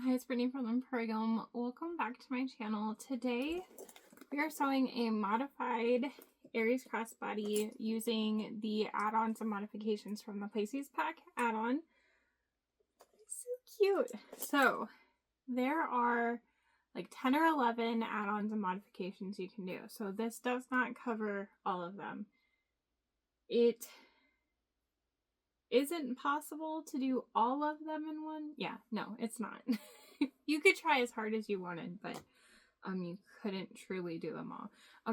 Hi, it's Brittany from Empurrium. Welcome back to my channel. Today we are sewing a modified Aries crossbody using the add-ons and modifications from the Pisces pack add-on. So cute. So there are like 10 or 11 add-ons and modifications you can do. So this does not cover all of them. It isn't possible to do all of them in one. Yeah, no, it's not. You could try as hard as you wanted, but you couldn't truly do them all.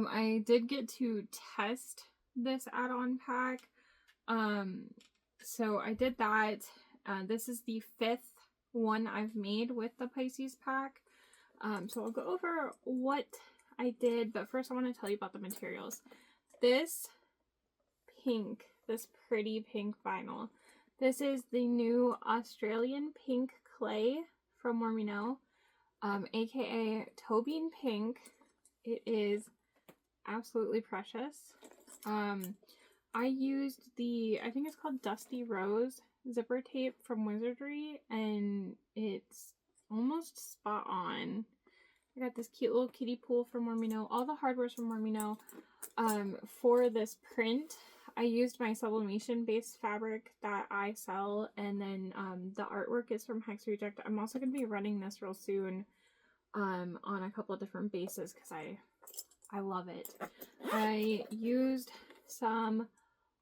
I did get to test this add-on pack. So I did that. This is the 5th one I've made with the Pisces pack. So I'll go over what I did, but first I want to tell you about the materials. This pretty pink vinyl. This is the new Australian pink clay from More Me Know, aka Tobin Pink. It is absolutely precious. I used I think it's called Dusty Rose zipper tape from Wizardry, and it's almost spot on. I got this cute little kiddie pool from More Me Know. All the hardware's from More Me Know. For this print, I used my sublimation based fabric that I sell, and then the artwork is from Hex Reject. I'm also going to be running this real soon on a couple of different bases because I love it. I used some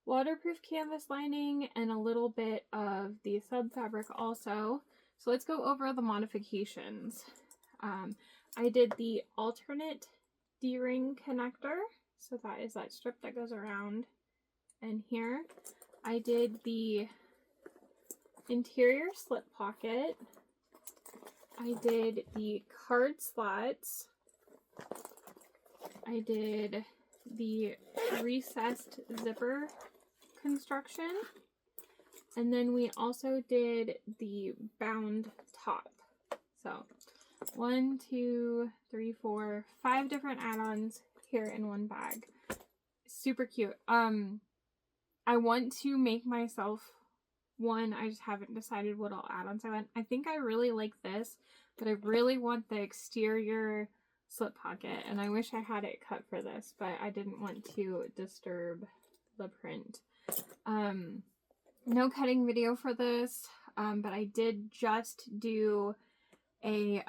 waterproof canvas lining and a little bit of the sub fabric also. So let's go over the modifications. I did the alternate D-ring connector. So that is that strip that goes around. And here I did the interior slip pocket. I did the card slots. I did the recessed zipper construction. And then we also did the bound top. So 1, 2, 3, 4, 5 different add-ons here in one bag. Super cute. I want to make myself one. I just haven't decided what all add-ons I want. I think I really like this, but I really want the exterior slip pocket, and I wish I had it cut for this, but I didn't want to disturb the print. No cutting video for this, but I did just do a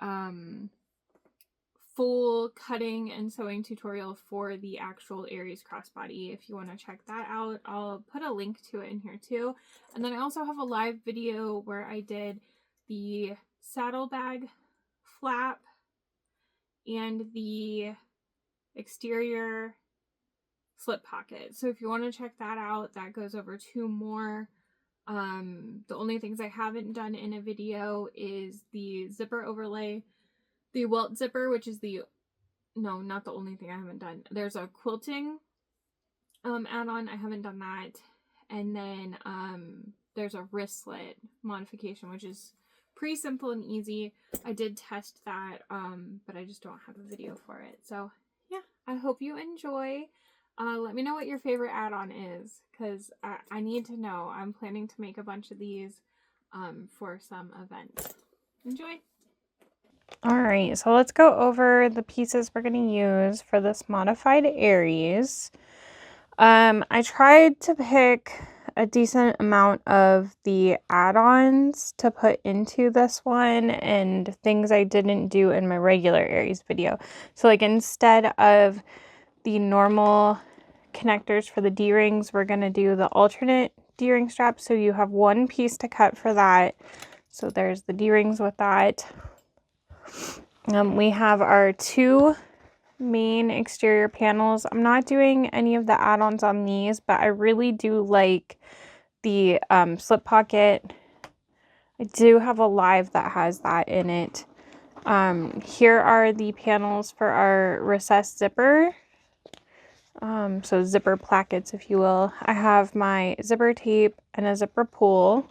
full cutting and sewing tutorial for the actual Aries crossbody. If you want to check that out, I'll put a link to it in here too. And then I also have a live video where I did the saddlebag flap and the exterior slip pocket. So if you want to check that out, that goes over 2 more. The only things I haven't done in a video is the zipper overlay, the welt zipper, which is not the only thing I haven't done. There's a quilting add-on. I haven't done that. And then there's a wristlet modification, which is pretty simple and easy. I did test that, but I just don't have a video for it. So yeah, I hope you enjoy. Let me know what your favorite add-on is, because I need to know. I'm planning to make a bunch of these for some events. Enjoy! Alright, so let's go over the pieces we're going to use for this modified Aries. I tried to pick a decent amount of the add-ons to put into this one and things I didn't do in my regular Aries video. So like instead of the normal connectors for the D-rings, we're going to do the alternate D-ring strap. So you have one piece to cut for that. So there's the D-rings with that. We have our 2 main exterior panels. I'm not doing any of the add-ons on these, but I really do like the slip pocket. I do have a live that has that in it. Here are the panels for our recessed zipper. So zipper plackets, if you will. I have my zipper tape and a zipper pull.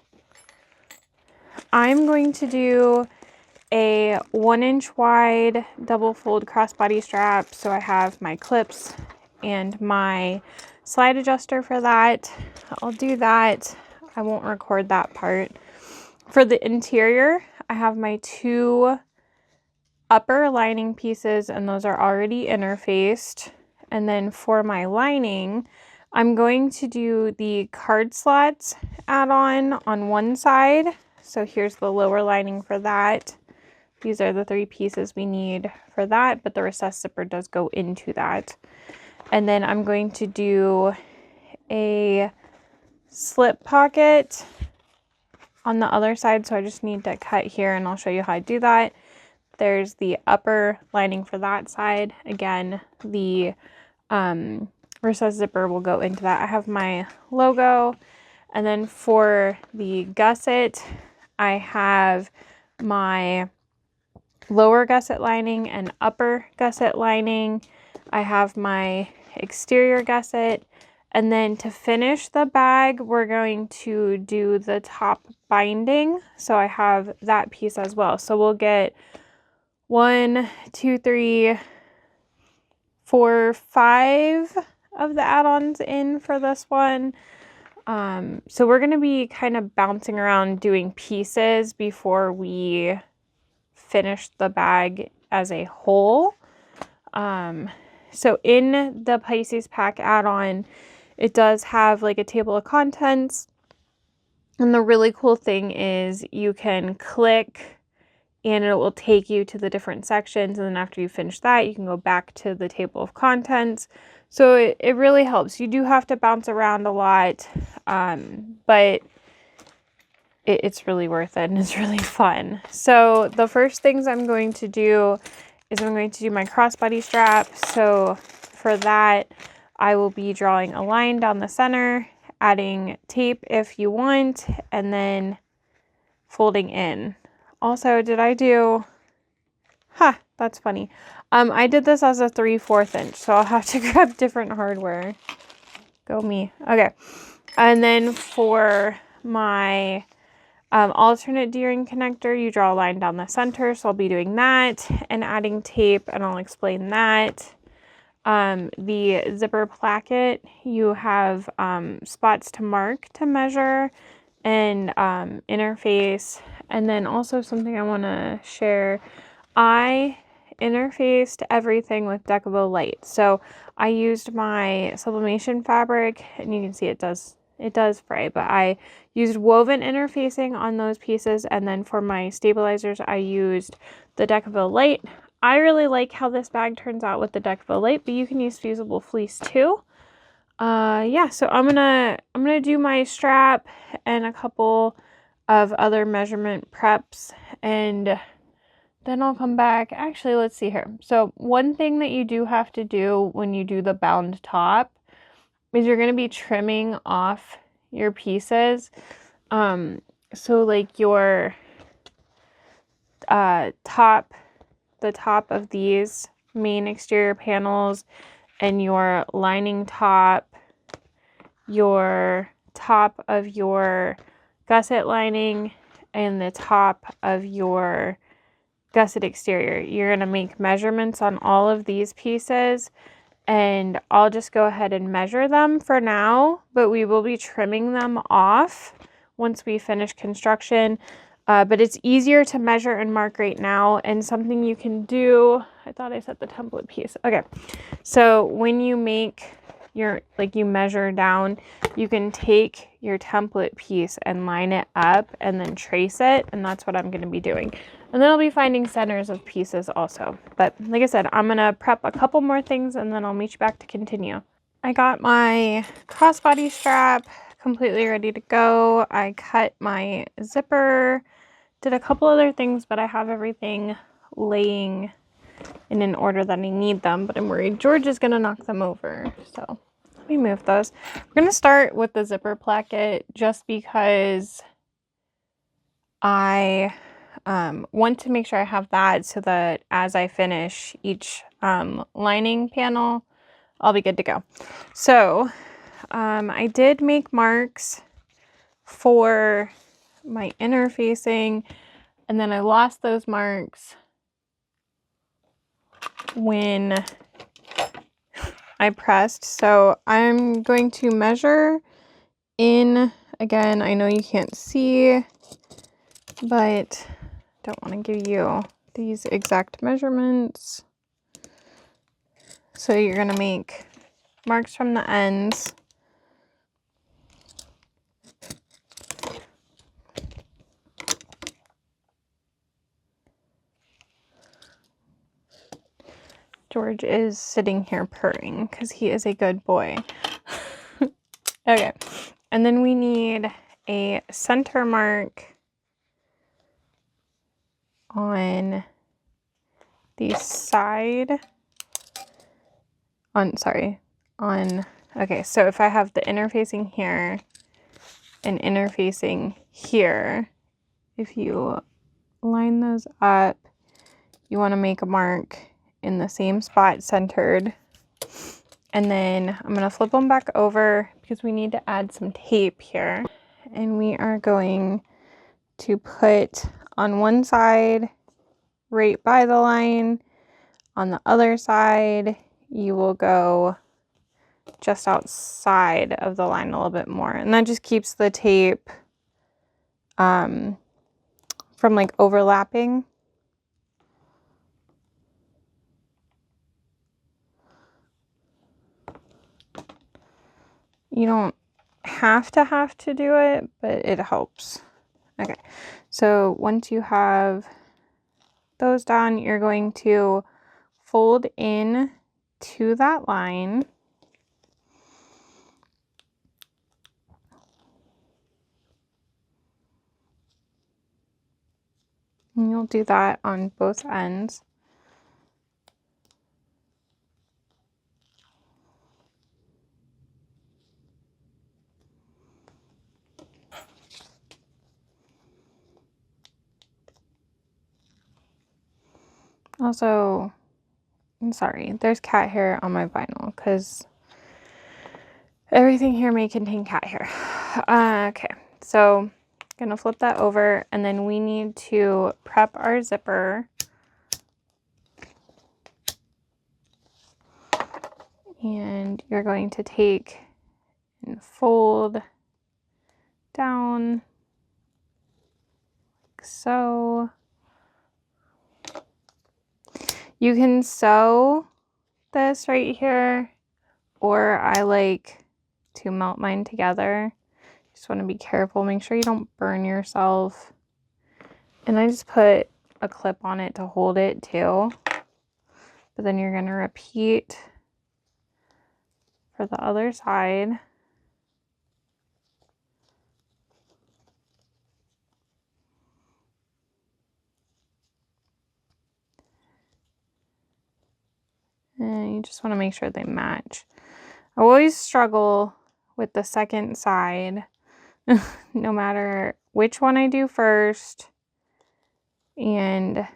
I'm going to do a 1-inch wide double fold crossbody strap. So I have my clips and my slide adjuster for that. I'll do that. I won't record that part. For the interior, I have my 2 upper lining pieces, and those are already interfaced. And then for my lining, I'm going to do the card slots add-on one side. So here's the lower lining for that. These are the 3 pieces we need for that, but the recessed zipper does go into that. And then I'm going to do a slip pocket on the other side. So I just need to cut here, and I'll show you how I do that. There's the upper lining for that side. Again, the recessed zipper will go into that. I have my logo. And then for the gusset, I have my lower gusset lining and upper gusset lining. I have my exterior gusset. And then to finish the bag, we're going to do the top binding. So I have that piece as well. So we'll get 1, 2, 3, 4, 5 of the add-ons in for this one. So we're going to be kind of bouncing around doing pieces before we finish the bag as a whole. So in the Pisces pack add-on, it does have like a table of contents. And the really cool thing is you can click and it will take you to the different sections. And then after you finish that, you can go back to the table of contents. So it really helps. You do have to bounce around a lot, but it's really worth it and it's really fun. So the first things I'm going to do is I'm going to do my crossbody strap. So for that, I will be drawing a line down the center, adding tape if you want, and then folding in. Also, that's funny. I did this as a 3/4 inch, so I'll have to grab different hardware. Go me. Okay. And then for my alternate D-ring connector, you draw a line down the center. So I'll be doing that and adding tape, and I'll explain that. The zipper placket, you have spots to mark to measure and interface. And then also something I want to share, I interfaced everything with Decabo Light. So I used my sublimation fabric, and you can see it does fray, but I used woven interfacing on those pieces. And then for my stabilizers, I used the Decabo Light. I really like how this bag turns out with the Decabo Light, but you can use fusible fleece too. Yeah, so I'm gonna do my strap and a couple of other measurement preps, and then I'll come back. Actually, let's see here. So one thing that you do have to do when you do the bound top is you're going to be trimming off your pieces. So like your the top of these main exterior panels, and your lining top, your top of your gusset lining, and the top of your gusset exterior. You're going to make measurements on all of these pieces, and I'll just go ahead and measure them for now, but we will be trimming them off once we finish construction. But it's easier to measure and mark right now, and something you can do, I thought I set the template piece. Okay, so when you make your, you measure down, you can take your template piece and line it up and then trace it, and that's what I'm going to be doing. And then I'll be finding centers of pieces also. But like I said, I'm going to prep a couple more things, and then I'll meet you back to continue. I got my crossbody strap completely ready to go. I cut my zipper, did a couple other things, but I have everything laying in an order that I need them, but I'm worried George is going to knock them over. So let me move those. We're going to start with the zipper placket just because I want to make sure I have that so that as I finish each lining panel, I'll be good to go. So I did make marks for my interfacing, and then I lost those marks when I pressed. So I'm going to measure in, again, I know you can't see, but don't want to give you these exact measurements. So you're going to make marks from the ends. George is sitting here purring because he is a good boy. Okay, and then we need a center mark on the side. Okay, so if I have the interfacing here and interfacing here, if you line those up, you want to make a mark in the same spot centered. And then I'm going to flip them back over because we need to add some tape here. And we are going to put on one side right by the line. On the other side, you will go just outside of the line a little bit more. And that just keeps the tape from like overlapping. You don't have to do it, but it helps. Okay, so once you have those done, you're going to fold in to that line. And you'll do that on both ends. Also, I'm sorry, there's cat hair on my vinyl because everything here may contain cat hair. Okay, so gonna flip that over, and then we need to prep our zipper. And you're going to take and fold down like so. You can sew this right here, or I like to melt mine together. Just want to be careful, make sure you don't burn yourself. And I just put a clip on it to hold it too. But then you're going to repeat for the other side. And you just want to make sure they match. I always struggle with the second side, no matter which one I do first. And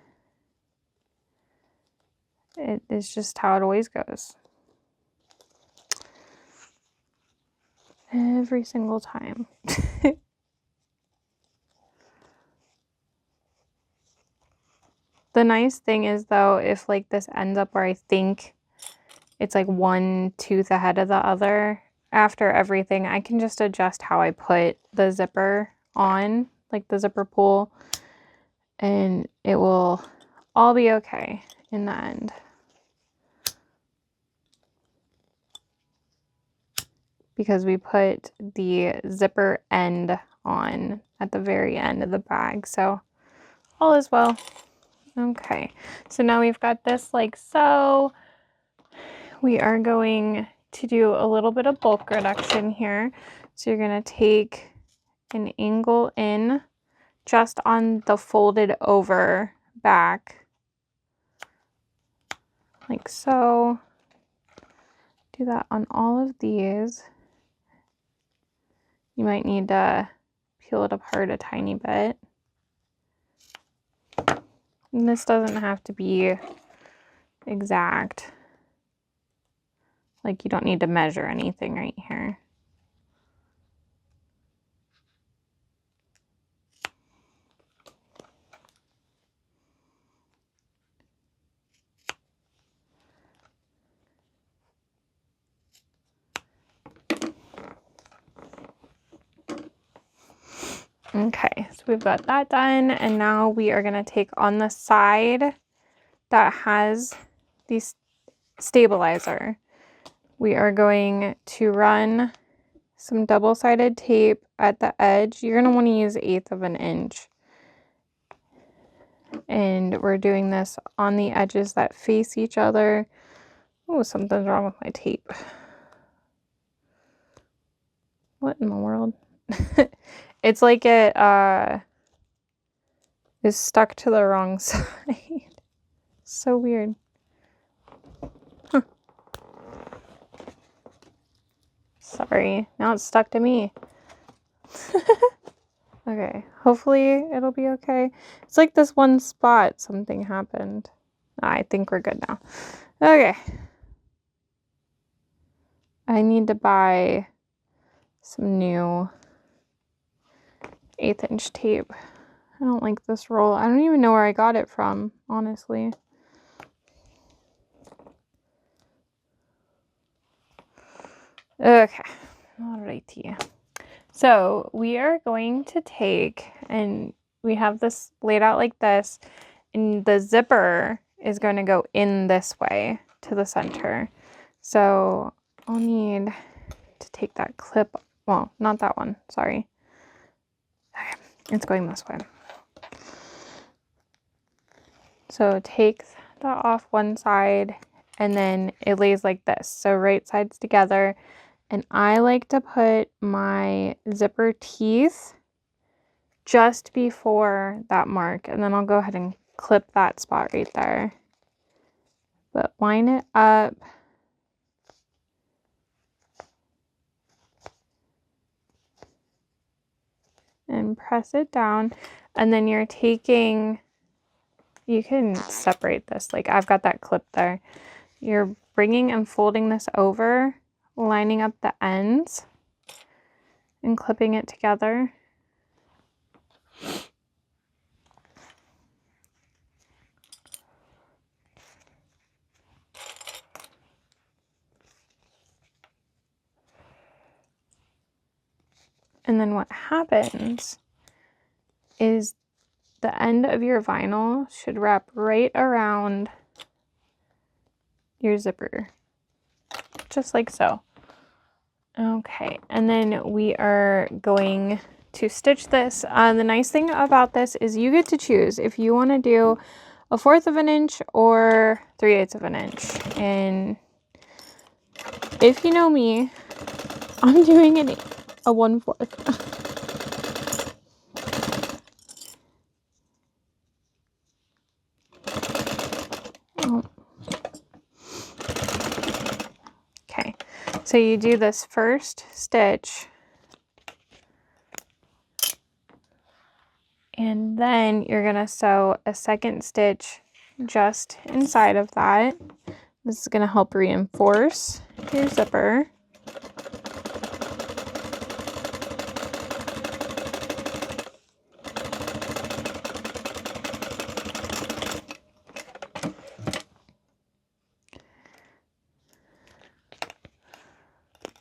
it is just how it always goes. Every single time. The nice thing is though, if like this ends up where I think it's like one tooth ahead of the other, after everything, I can just adjust how I put the zipper on, like the zipper pull, and it will all be okay in the end. Because we put the zipper end on at the very end of the bag, so all is well. Okay, so now we've got this like so. We are going to do a little bit of bulk reduction here. So you're going to take an angle in just on the folded over back, like so. Do that on all of these. You might need to peel it apart a tiny bit. And this doesn't have to be exact. Like you don't need to measure anything right here. Okay, so we've got that done, and now we are going to take on the side that has the stabilizer. We are going to run some double-sided tape at the edge. You're going to want to use 1/8 of an inch. And we're doing this on the edges that face each other. Oh, something's wrong with my tape. What in the world? It's like it is stuck to the wrong side. So weird. Huh. Sorry, now it's stuck to me. Okay, hopefully it'll be okay. It's like this one spot, something happened. I think we're good now. Okay. I need to buy some new 1/8 inch tape. I don't like this roll. I don't even know where I got it from, honestly. Okay, alrighty. So we are going to take, and we have this laid out like this, and the zipper is going to go in this way to the center. So I'll need to take that clip, well, not that one, sorry. Okay, it's going this way. So take that off one side, and then it lays like this. So right sides together. And I like to put my zipper teeth just before that mark, and then I'll go ahead and clip that spot right there. But line it up. And press it down. And then you're taking, you can separate this, like I've got that clip there. You're bringing and folding this over, lining up the ends, and clipping it together. And then what happens is the end of your vinyl should wrap right around your zipper, just like so. Okay, and then we are going to stitch this. The nice thing about this is you get to choose if you want to do 1/4 of an inch or 3/8 of an inch. And if you know me, I'm doing a 1/4. Oh. Okay, so you do this first stitch, and then you're gonna sew a second stitch just inside of that. This is gonna help reinforce your zipper.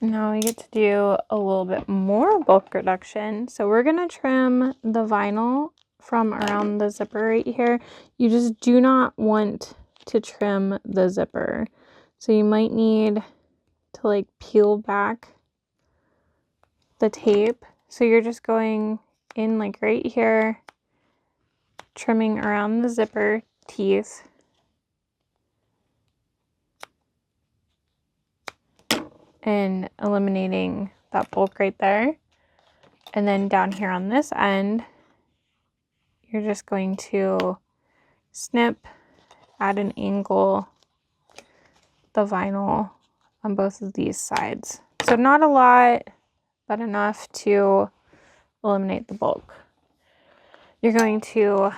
Now we get to do a little bit more bulk reduction. So we're going to trim the vinyl from around the zipper right here. You just do not want to trim the zipper. So you might need to like peel back the tape. So you're just going in like right here, trimming around the zipper teeth. And eliminating that bulk right there. And then down here on this end, you're just going to snip at an angle the vinyl on both of these sides. So not a lot, but enough to eliminate the bulk. You're going to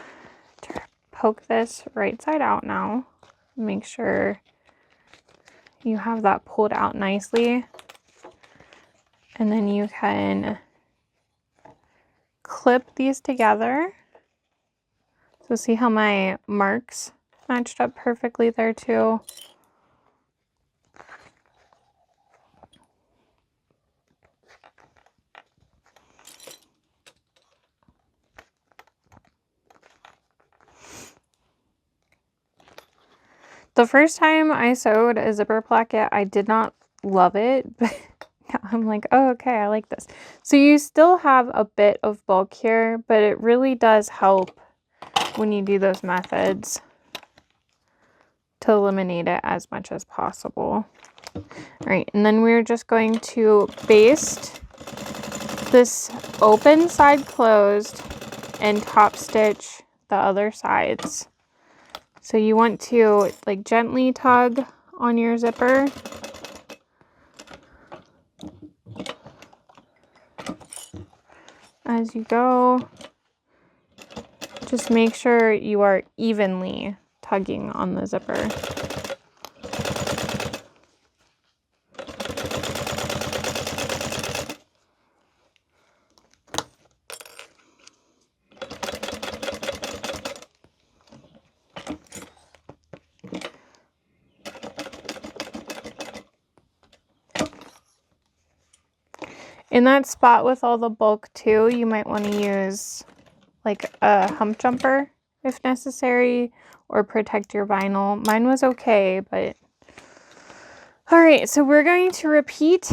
poke this right side out now. Make sure you have that pulled out nicely. And then you can clip these together. So see how my marks matched up perfectly there too. The first time I sewed a zipper placket, I did not love it, but I'm like, oh, okay, I like this. So you still have a bit of bulk here, but it really does help when you do those methods to eliminate it as much as possible. All right, and then we're just going to baste this open side closed and top stitch the other sides. So you want to like gently tug on your zipper. As you go, just make sure you are evenly tugging on the zipper. In that spot with all the bulk too, you might want to use like a hump jumper if necessary, or protect your vinyl. Mine was okay, but all right, so we're going to repeat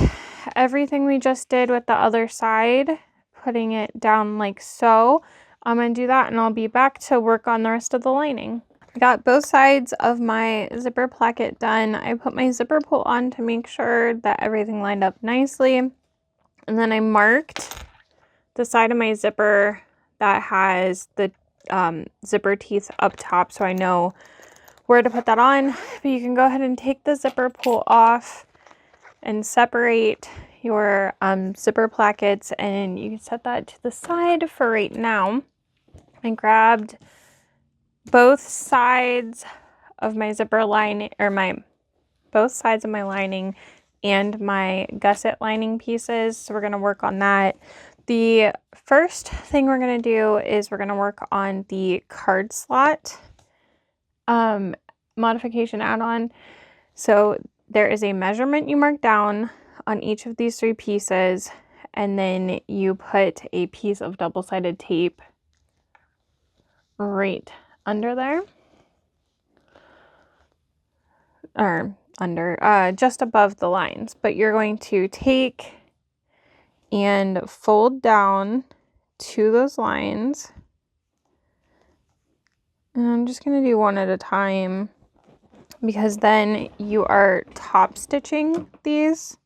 everything we just did with the other side, putting it down like so. I'm going to do that and I'll be back to work on the rest of the lining. I got both sides of my zipper placket done. I put my zipper pull on to make sure that everything lined up nicely. And then I marked the side of my zipper that has the zipper teeth up top, so I know where to put that on. But you can go ahead and take the zipper pull off and separate your zipper plackets, and you can set that to the side for right now. I grabbed both sides of my zipper line, or both sides of my lining and my gusset lining pieces. So we're going to work on that. The first thing we're going to do is we're going to work on the card slot modification add-on. So there is a measurement you mark down on each of these 3 pieces, and then you put a piece of double-sided tape right under there, or under, just above the lines. But you're going to take and fold down to those lines. And I'm just going to do one at a time, because then you are top stitching these.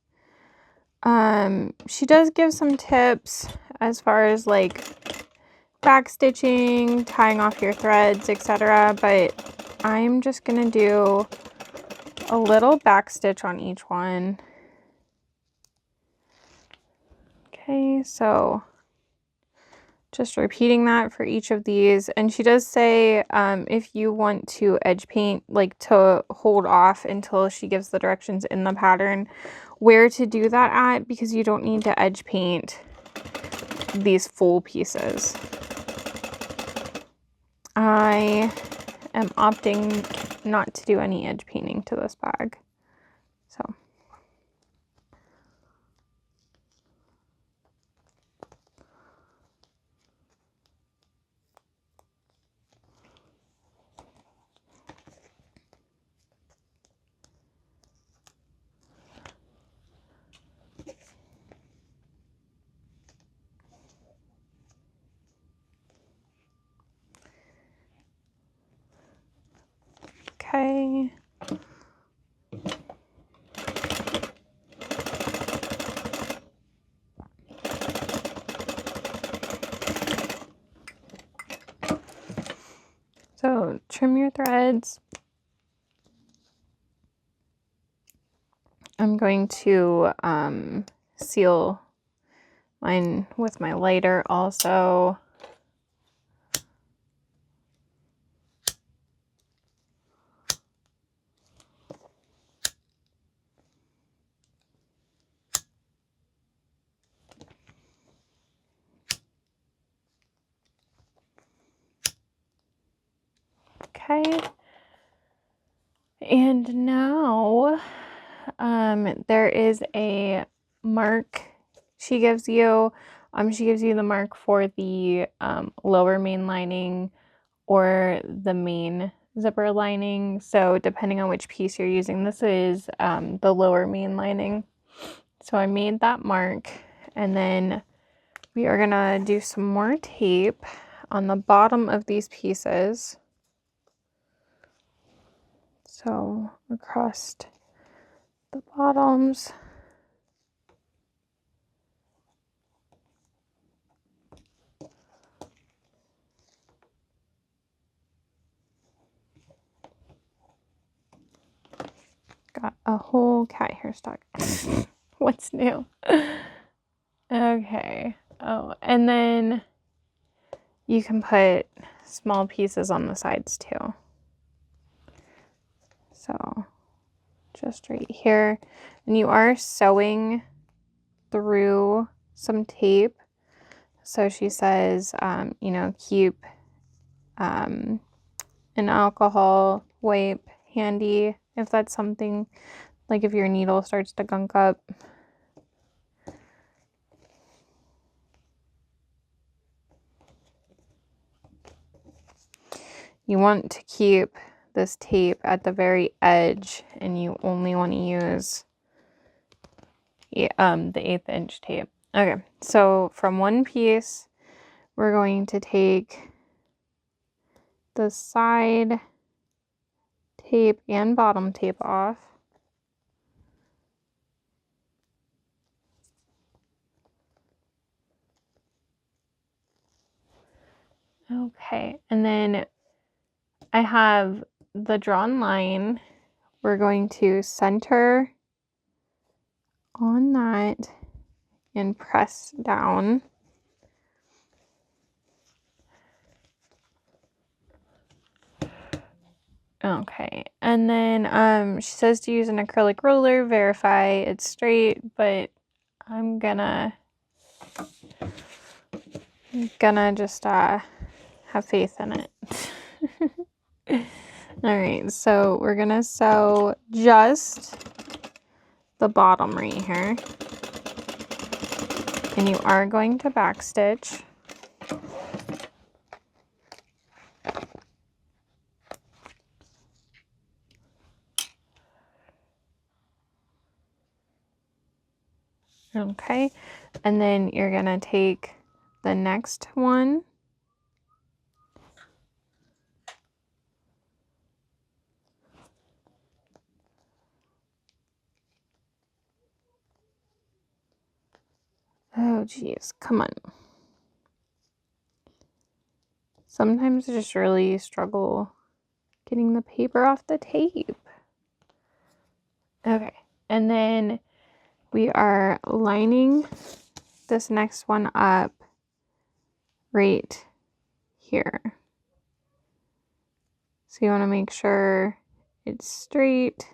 She does give some tips as far as like back stitching, tying off your threads, etc. But I'm just going to do a little back stitch on each one. Okay, so just repeating that for each of these. And she does say if you want to edge paint, like to hold off until she gives the directions in the pattern where to do that at, because you don't need to edge paint these full pieces. I am opting not to do any edge painting to this bag. So okay. So trim your threads. I'm going to seal mine with my lighter also. Okay, and now there is a mark she gives you. She gives you the mark for the lower main lining or the main zipper lining. So depending on which piece you're using, this is the lower main lining. So I made that mark, and then we are gonna do some more tape on the bottom of these pieces. So across the bottoms. Got a whole cat hair stuck. What's new? Okay. Oh, and then you can put small pieces on the sides too. So just right here. And you are sewing through some tape. So she says, you know, keep an alcohol wipe handy if that's something, like if your needle starts to gunk up. You want to keep this tape at the very edge, and you only want to use the 1/8 inch tape. Okay, so from one piece, we're going to take the side tape and bottom tape off. Okay, and then I have the drawn line. We're going to center on that and press down. Okay, and then she says to use an acrylic roller, verify it's straight, but I'm gonna just have faith in it. All right, so we're gonna sew just the bottom right here, and you are going to backstitch. Okay, and then you're gonna take the next one oh geez, come on. Sometimes I just really struggle getting the paper off the tape. Okay, and then we are lining this next one up right here. So you want to make sure it's straight.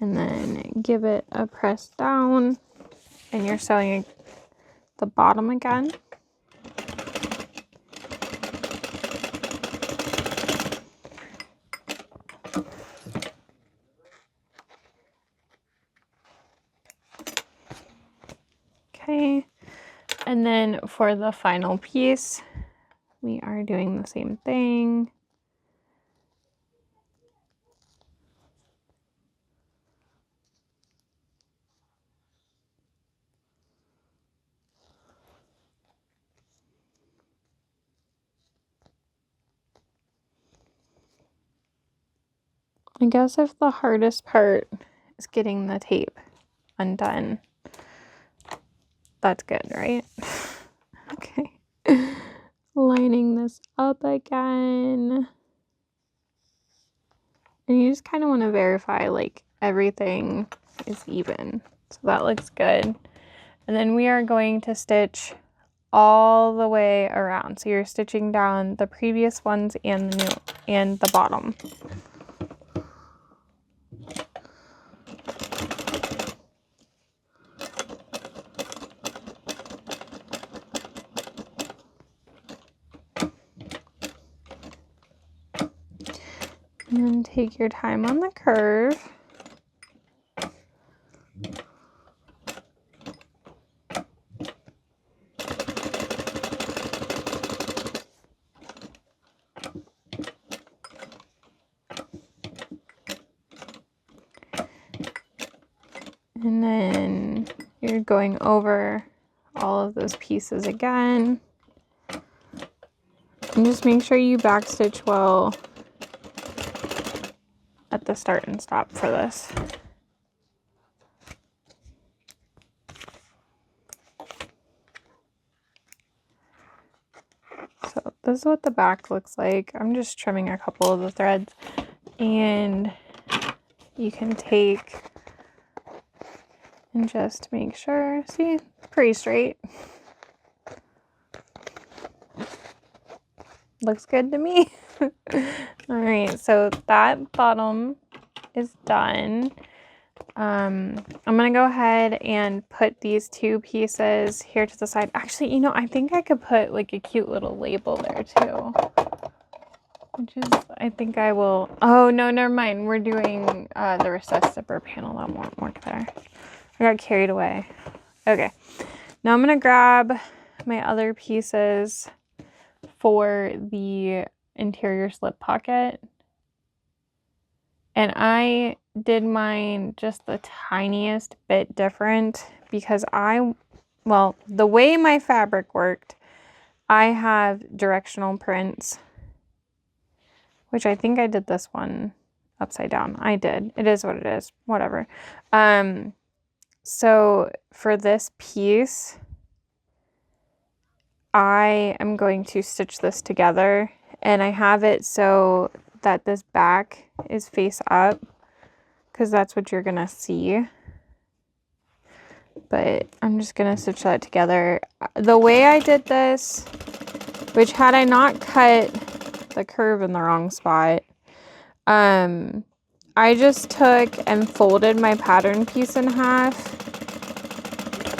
And then give it a press down, and you're sewing the bottom again. Okay, and then for the final piece, we are doing the same thing. I guess if the hardest part is getting the tape undone, that's good, right? Okay. Lining this up again. And you just kind of want to verify like everything is even. So that looks good. And then we are going to stitch all the way around. So you're stitching down the previous ones and the new and the bottom. And then take your time on the curve. And then you're going over all of those pieces again. And just make sure you backstitch well at the start and stop for this. So this is what the back looks like. I'm just trimming a couple of the threads, and you can take and just make sure, see, pretty straight. Looks good to me. All right, so that bottom is done. I'm gonna go ahead and put these two pieces here to the side. Actually, you know, I think I could put like a cute little label there too, which is, I think I will. Oh no, never mind. We're doing the recessed zipper panel. That won't work there. I got carried away. Okay, now I'm gonna grab my other pieces for the interior slip pocket. And I did mine just the tiniest bit different because well, the way my fabric worked, I have directional prints, which I think I did this one upside down. I did. It is what it is. Whatever. So for this piece, I am going to stitch this together, and I have it so that this back is face up because that's what you're gonna see. But I'm just gonna stitch that together. The way I did this, which had I not cut the curve in the wrong spot, I just took and folded my pattern piece in half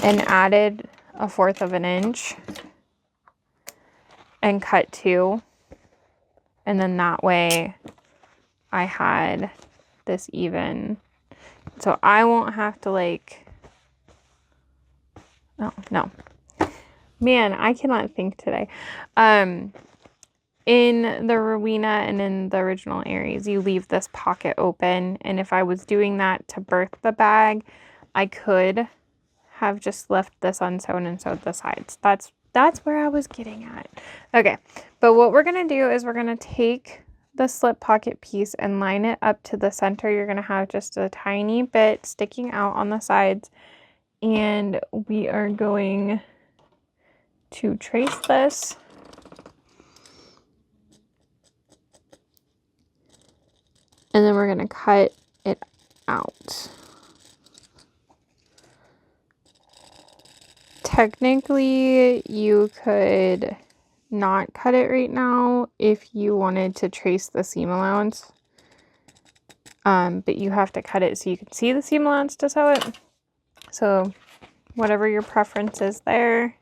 and added 1/4 of an inch and cut 2. And then that way I had this even. So I won't have to like, oh, no. Man, I cannot think today. In the Rowena and in the original Aries, you leave this pocket open. And if I was doing that to birth the bag, I could have just left this unsewn and sewed the sides. That's where I was getting at. Okay, but what we're going to do is we're going to take the slip pocket piece and line it up to the center. You're going to have just a tiny bit sticking out on the sides. And we are going to trace this. And then we're going to cut it out. Technically, you could not cut it right now if you wanted to trace the seam allowance. But you have to cut it so you can see the seam allowance to sew it. So whatever your preference is there.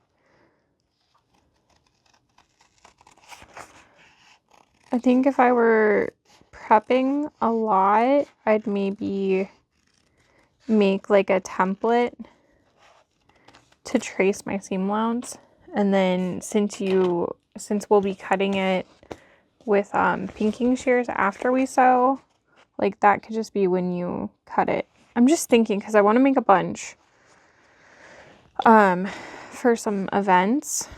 I think if I were prepping a lot, I'd maybe make like a template to trace my seam allowance. And then since we'll be cutting it with pinking shears after we sew, like that could just be when you cut it. I'm just thinking because I want to make a bunch for some events.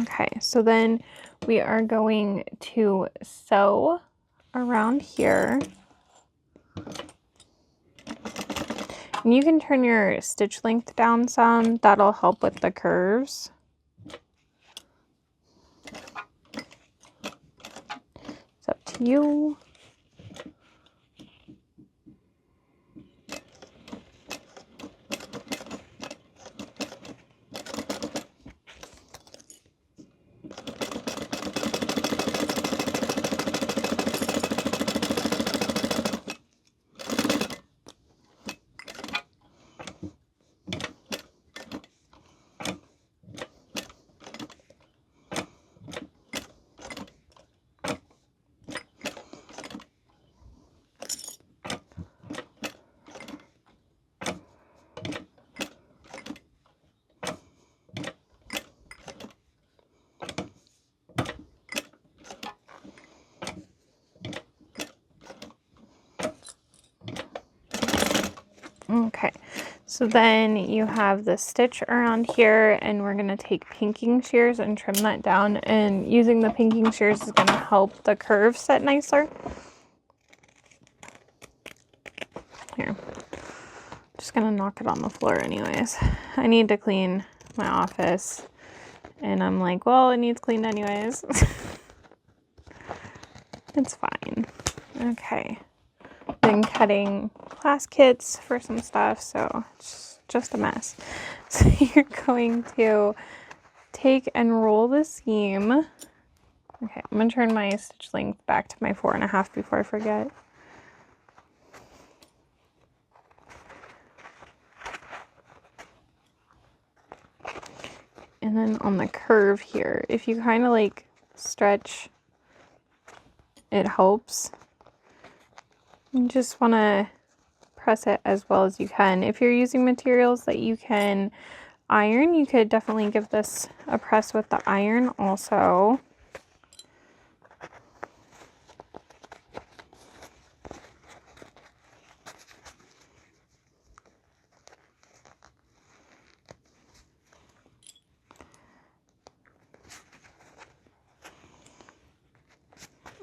Okay, so then we are going to sew around here. And you can turn your stitch length down some. That'll help with the curves. It's up to you. Okay, so then you have the stitch around here, and we're going to take pinking shears and trim that down, and using the pinking shears is going to help the curve set nicer. Here, just going to knock it on the floor anyways. I need to clean my office, and I'm like, well, it needs cleaned anyways. It's fine. Okay. Been cutting class kits for some stuff, so it's just a mess. So you're going to take and roll the seam. Okay, I'm going to turn my stitch length back to my 4.5 before I forget. And then on the curve here, if you kind of like stretch, it helps. You just want to press it as well as you can. If you're using materials that you can iron, you could definitely give this a press with the iron also.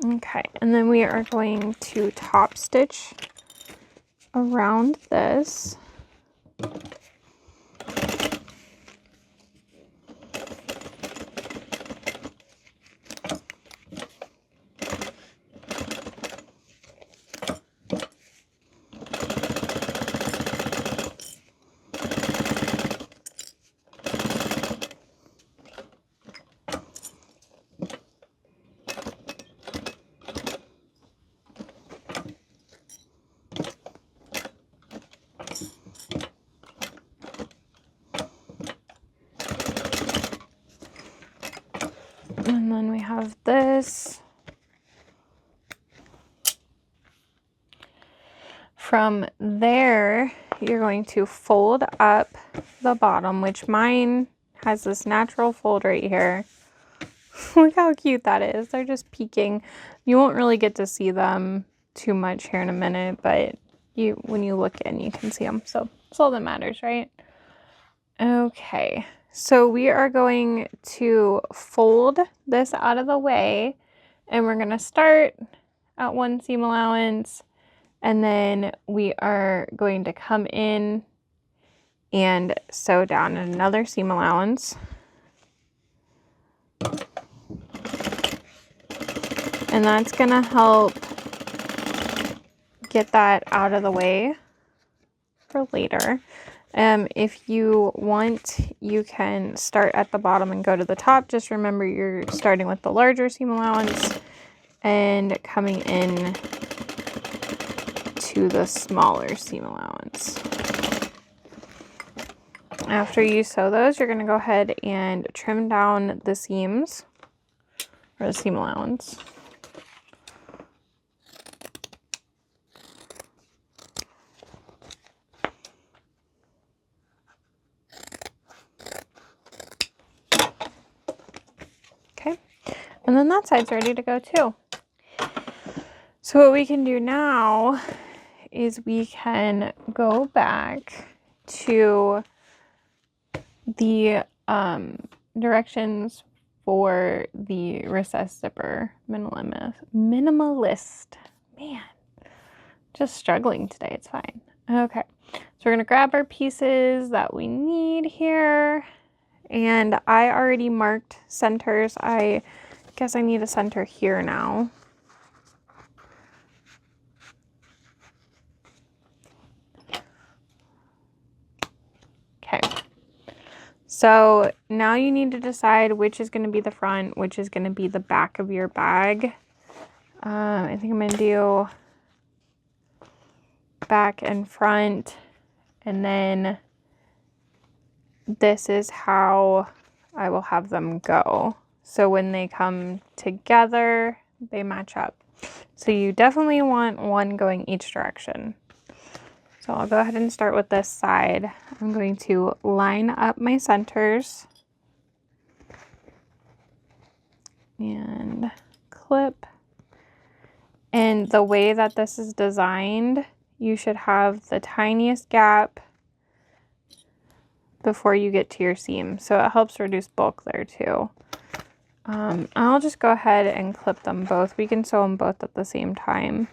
Okay, and then we are going to top stitch around this. And then we have this. From there, you're going to fold up the bottom, which mine has this natural fold right here. Look how cute that is. They're just peeking. You won't really get to see them too much here in a minute, but when you look in, you can see them. So that's all that matters, right? Okay, so we are going to fold this out of the way, and we're going to start at 1 seam allowance, and then we are going to come in and sew down another seam allowance. And that's going to help get that out of the way for later. If you want, you can start at the bottom and go to the top. Just remember you're starting with the larger seam allowance and coming in to the smaller seam allowance. After you sew those, you're going to go ahead and trim down the seams, or the seam allowance. Okay, and then that side's ready to go too. So what we can do now is we can go back to the directions for the recessed zipper. Minimalist. Man, just struggling today. It's fine. Okay, so we're going to grab our pieces that we need here. And I already marked centers. I guess I need a center here now. Okay. So now you need to decide which is going to be the front, which is going to be the back of your bag. I think I'm going to do back and front, and then this is how I will have them go. So when they come together, they match up. So you definitely want one going each direction. So I'll go ahead and start with this side. I'm going to line up my centers and clip. And the way that this is designed, you should have the tiniest gap before you get to your seam. So it helps reduce bulk there too. I'll just go ahead and clip them both. We can sew them both at the same time.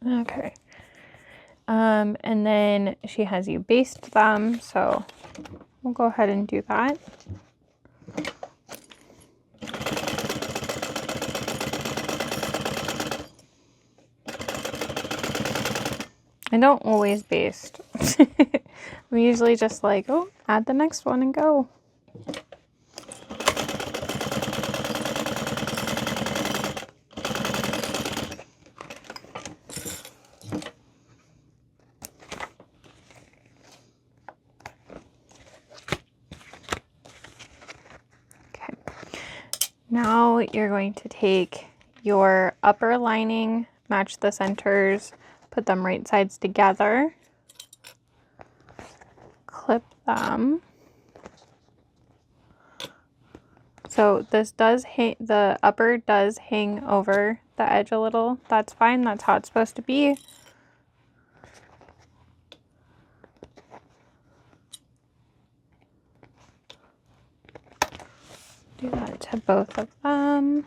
Okay. And then she has you baste them, so we'll go ahead and do that. I don't always baste. I'm usually just like, oh, add the next one and go. Now you're going to take your upper lining, match the centers, put them right sides together, clip them. So this does hang, the upper does hang over the edge a little. That's fine, that's how it's supposed to be. Do that to both of them.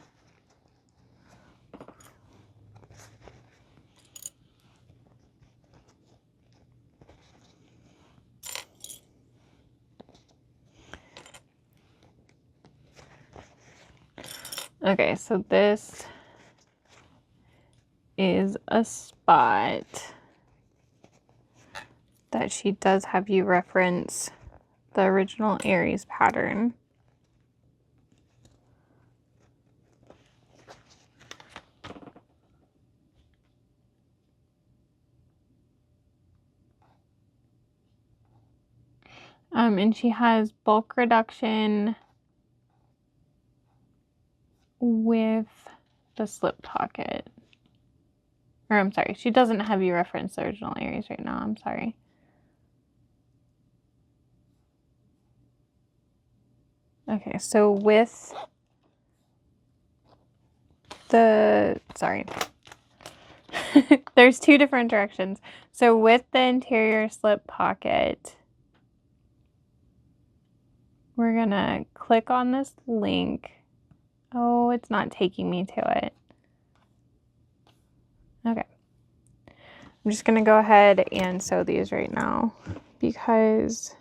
Okay, so this is a spot that she does have you reference the original Aries pattern. And she has bulk reduction with the slip pocket. Or I'm sorry, she doesn't have you reference the original Aries right now. I'm sorry. Okay, so with the, sorry. There's two different directions. So with the interior slip pocket, we're gonna click on this link. Oh, it's not taking me to it. Okay. I'm just gonna go ahead and sew these right now because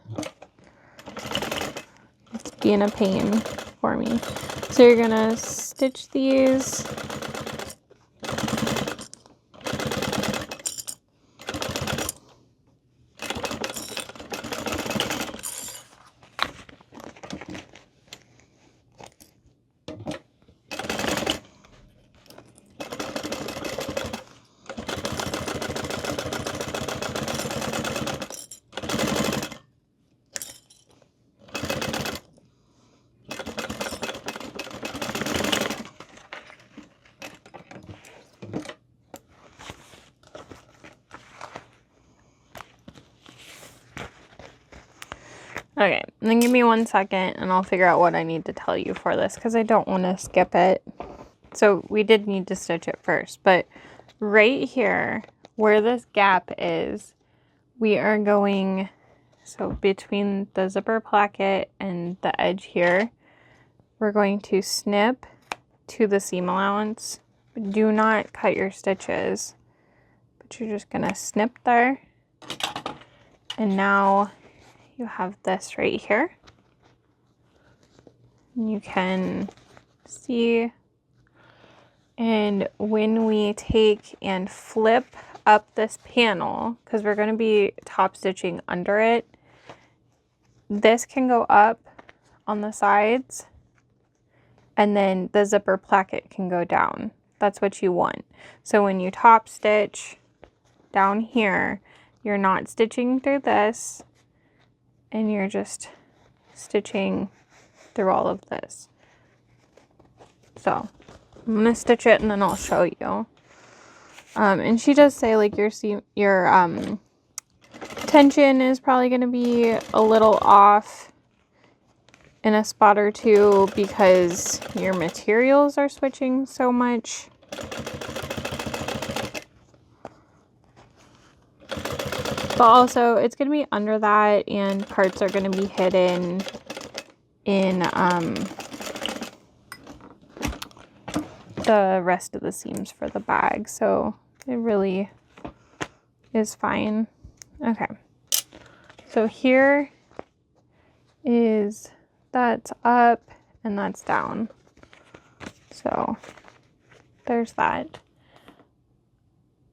it's being a pain for me. So you're gonna stitch these. Okay, then give me 1 second and I'll figure out what I need to tell you for this because I don't want to skip it. So we did need to stitch it first, but right here where this gap is, we are going, so between the zipper placket and the edge here, we're going to snip to the seam allowance. Do not cut your stitches, but you're just gonna snip there. And now you have this right here. You can see, and when we take and flip up this panel, because we're going to be top stitching under it, this can go up on the sides and then the zipper placket can go down. That's what you want. So when you top stitch down here, you're not stitching through this, and you're just stitching through all of this. So I'm gonna stitch it and then I'll show you. And she does say like your tip tension is probably going to be a little off in a spot or two because your materials are switching so much. But also, it's going to be under that, and parts are going to be hidden in the rest of the seams for the bag. So it really is fine. Okay. So here is, that's up and that's down. So there's that.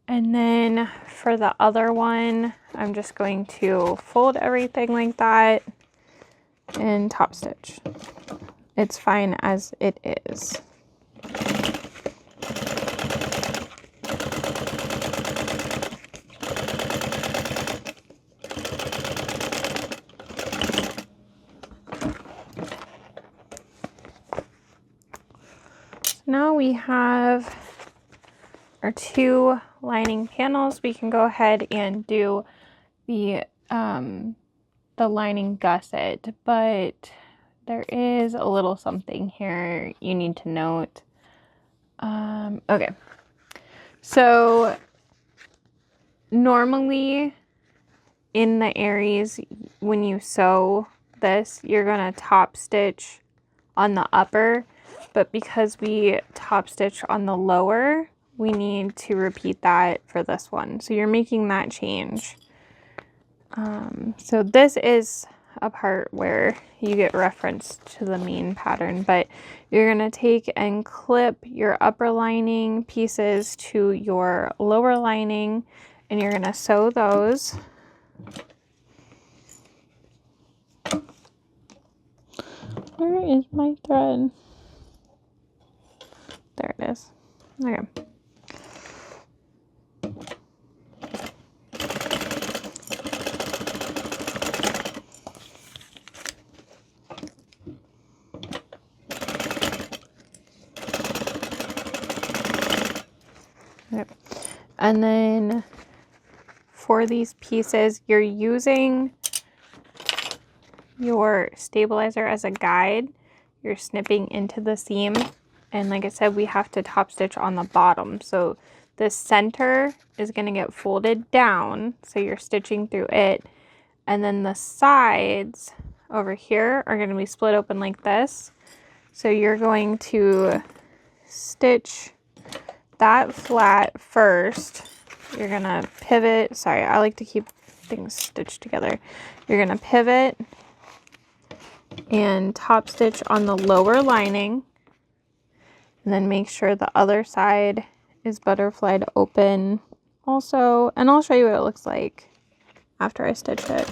And then for the other one, I'm just going to fold everything like that and top stitch. It's fine as it is. So now we have our 2 lining panels. We can go ahead and do the lining gusset, but there is a little something here you need to note. Okay, so normally in the Aries, when you sew this, you're gonna top stitch on the upper, but because we top stitch on the lower, we need to repeat that for this one. So you're making that change. So this is a part where you get reference to the main pattern, but you're going to take and clip your upper lining pieces to your lower lining, and you're going to sew those. Where is my thread? There it is. Okay. And then for these pieces, you're using your stabilizer as a guide. You're snipping into the seam, and like I said, we have to top stitch on the bottom. So the center is going to get folded down, so you're stitching through it, and then the sides over here are going to be split open like this. So you're going to stitch that flat first. You're gonna pivot. Sorry, I like to keep things stitched together. You're gonna pivot and top stitch on the lower lining, and then make sure the other side is butterflied open also, and I'll show you what it looks like after I stitch it.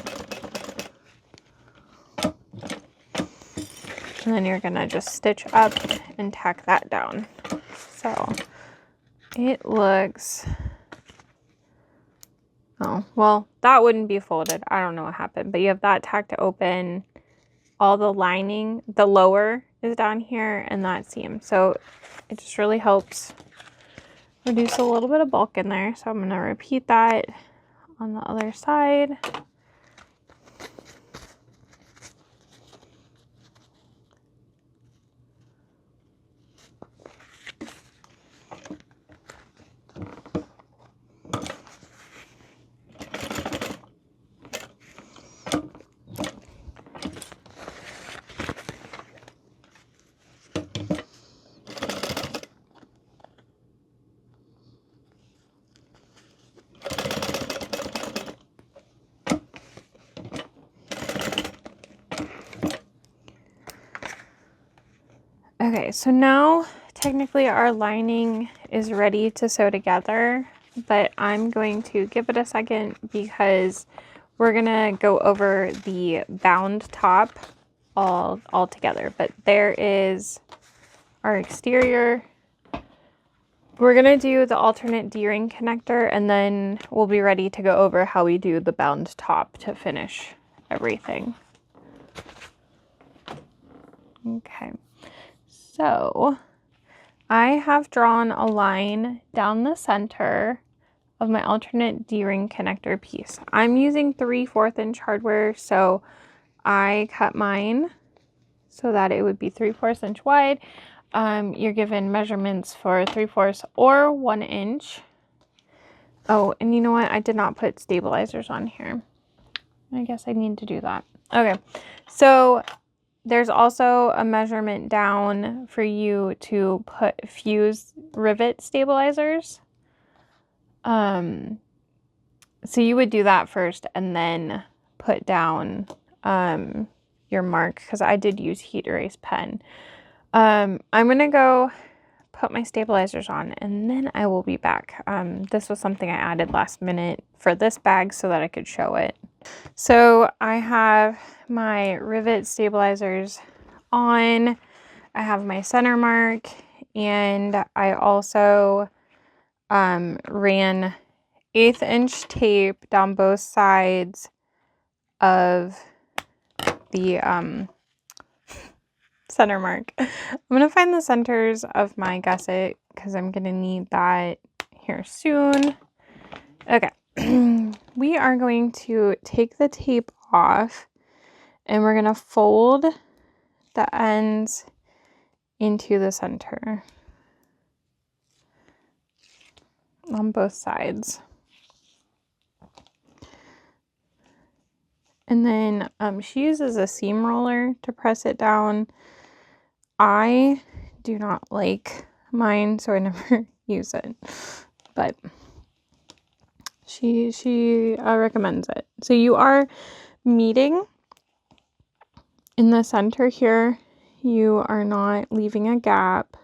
And then you're gonna just stitch up and tack that down. So it looks, oh, well, that wouldn't be folded. I don't know what happened, but you have that tacked open. All the lining, the lower is down here, and that seam. So it just really helps reduce a little bit of bulk in there. So I'm going to repeat that on the other side. Okay, so now technically our lining is ready to sew together, but I'm going to give it a second because we're gonna go over the bound top all together. But there is our exterior. We're gonna do the alternate D-ring connector, and then we'll be ready to go over how we do the bound top to finish everything. Okay. So I have drawn a line down the center of my alternate D-ring connector piece. I'm using 3/4 inch hardware, so I cut mine so that it would be 3/4 inch wide. You're given measurements for 3/4 or 1 inch. Oh, and you know what? I did not put stabilizers on here. I guess I need to do that. Okay, so there's also a measurement down for you to put fuse rivet stabilizers. So you would do that first and then put down your mark, because I did use heat erase pen. I'm gonna go put my stabilizers on and then I will be back. This was something I added last minute for this bag so that I could show it. So I have my rivet stabilizers on, I have my center mark, and I also ran 1/8 inch tape down both sides of the center mark. I'm gonna find the centers of my gusset because I'm gonna need that here soon. Okay, we are going to take the tape off and we're gonna fold the ends into the center on both sides. And then she uses a seam roller to press it down. I do not like mine, so I never use it, but she recommends it. So you are meeting in the center here. You are not leaving a gap.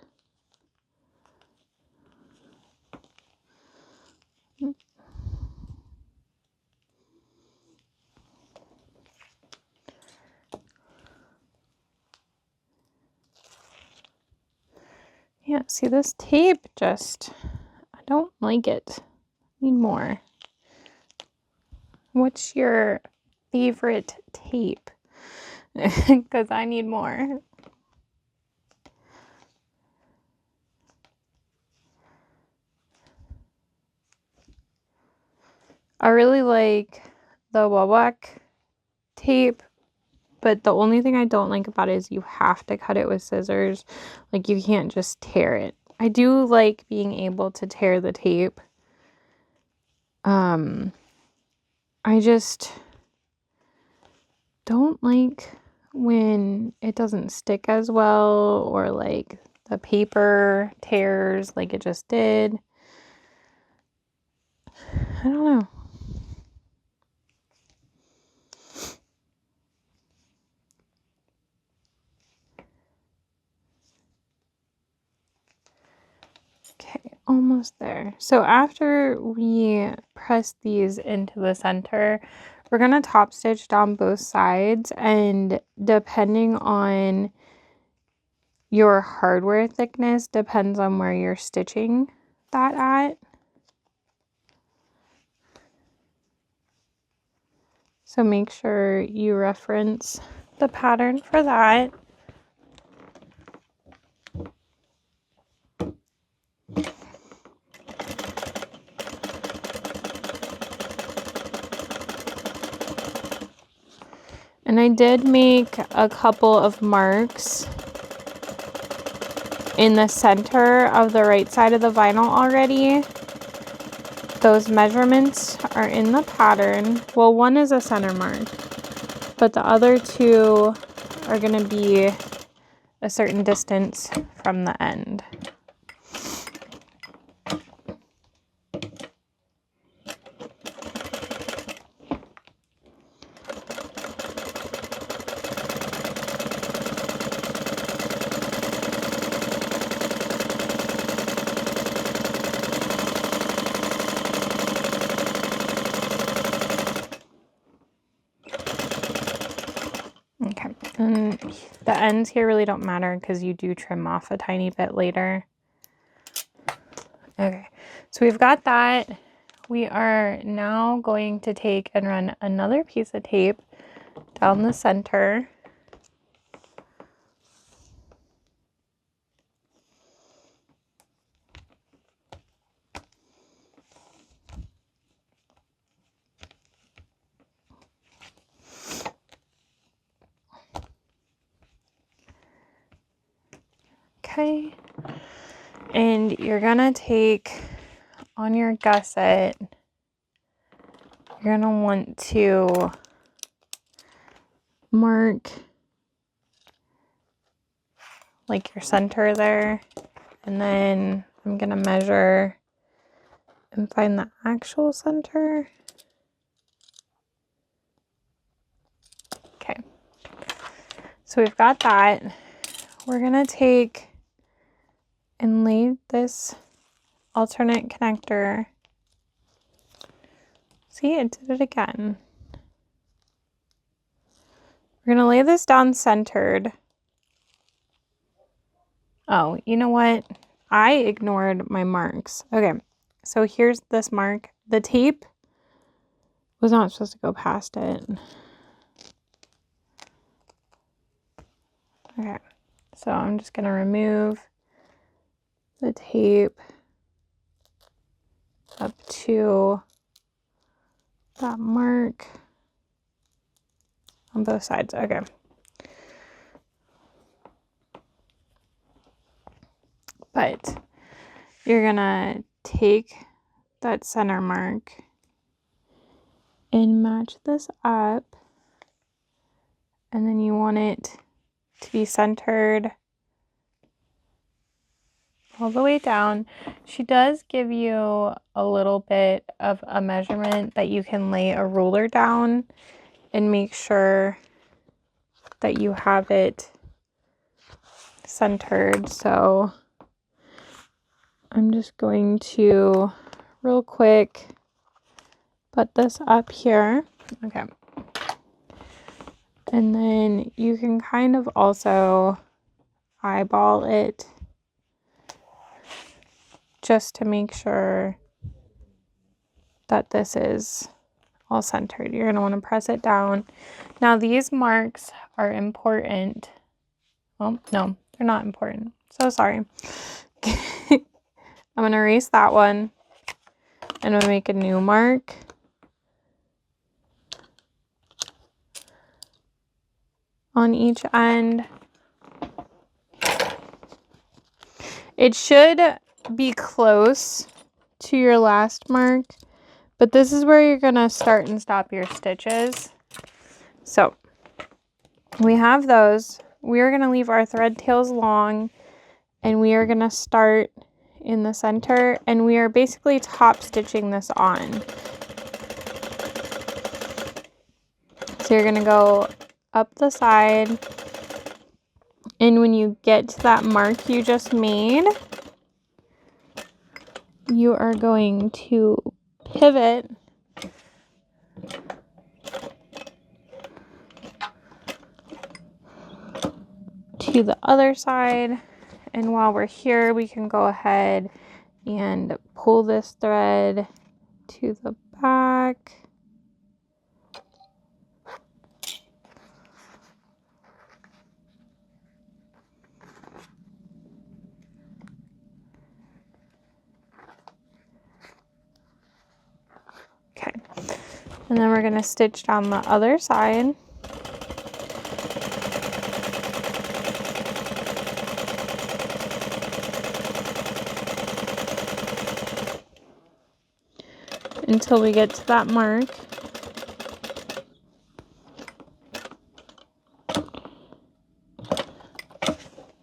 Yeah, see this tape just, I don't like it. Need more. What's your favorite tape? Because I need more. I really like the Wawak tape, but the only thing I don't like about it is you have to cut it with scissors. Like, you can't just tear it. I do like being able to tear the tape. I just don't like when it doesn't stick as well, or like the paper tears like it just did. I don't know. Okay, almost there. So after we press these into the center, we're going to top stitch down both sides, and depending on your hardware thickness depends on where you're stitching that at. So make sure you reference the pattern for that. And I did make a couple of marks in the center of the right side of the vinyl already. Those measurements are in the pattern. Well, one is a center mark, but the other two are going to be a certain distance from the end. Okay, and the ends here really don't matter because you do trim off a tiny bit later. Okay, so we've got that. We are now going to take and run another piece of tape down the center. Okay. And you're gonna take on your gusset, you're gonna want to mark like your center there, and then I'm gonna measure and find the actual center. Okay, so we've got that. We're gonna take and lay this alternate connector. See, it did it again. We're gonna lay this down centered. Oh, you know what? I ignored my marks. Okay, so here's this mark. The tape was not supposed to go past it. Okay, so I'm just gonna remove the tape up to that mark on both sides. Okay. But you're gonna take that center mark and match this up, and then you want it to be centered all the way down. She does give you a little bit of a measurement that you can lay a ruler down and make sure that you have it centered. So I'm just going to real quick put this up here. Okay. And then you can kind of also eyeball it just to make sure that this is all centered. You're going to want to press it down. Now these marks are important. Oh, no, they're not important. So sorry. I'm going to erase that one. And I'm going to make a new mark. On each end. It should be close to your last mark, but this is where you're going to start and stop your stitches. So we have those. We are going to leave our thread tails long, and we are going to start in the center, and we are basically top stitching this on. So you're going to go up the side, and when you get to that mark you just made, you are going to pivot to the other side, and while we're here we can go ahead and pull this thread to the back. Okay, and then we're going to stitch down the other side. Until we get to that mark.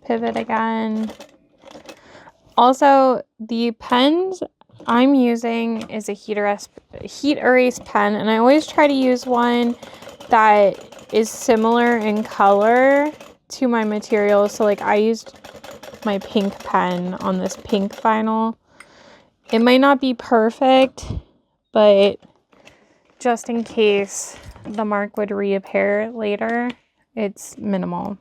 Pivot again. Also, the pens I'm using is a heat erase pen, and I always try to use one that is similar in color to my material. So like I used my pink pen on this pink vinyl. It might not be perfect, but just in case the mark would reappear later, it's minimal.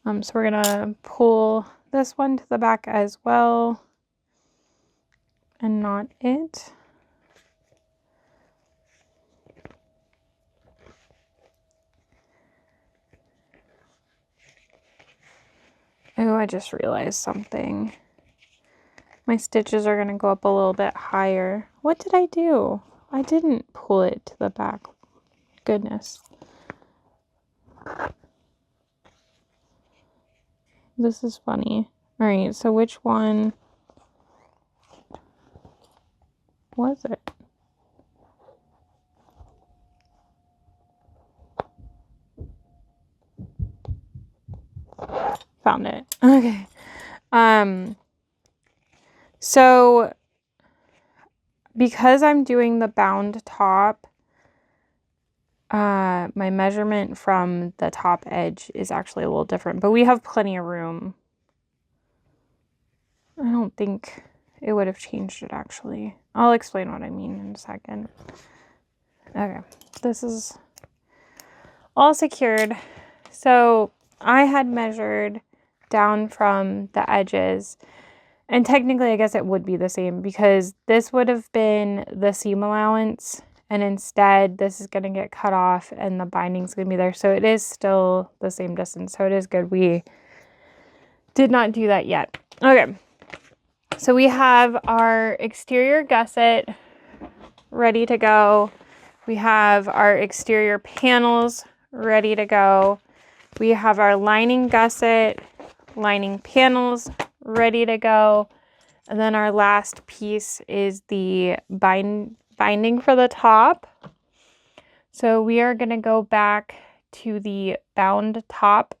So we're gonna pull this one to the back as well and knot it. Oh, I just realized something. My stitches are gonna go up a little bit higher. What did I do? I didn't pull it to the back. Goodness. This is funny. All right, so which one was it? Found it. Okay. So because I'm doing the bound top, my measurement from the top edge is actually a little different, but we have plenty of room. I don't think it would have changed it actually. I'll explain what I mean in a second. Okay, this is all secured. So I had measured down from the edges, and technically I guess it would be the same because this would have been the seam allowance, and instead this is going to get cut off and the binding's going to be there. So it is still the same distance. So it is good we did not do that yet. Okay. So we have our exterior gusset ready to go. We have our exterior panels ready to go. We have our lining gusset, lining panels ready to go. And then our last piece is the binding for the top. So we are going to go back to the bound top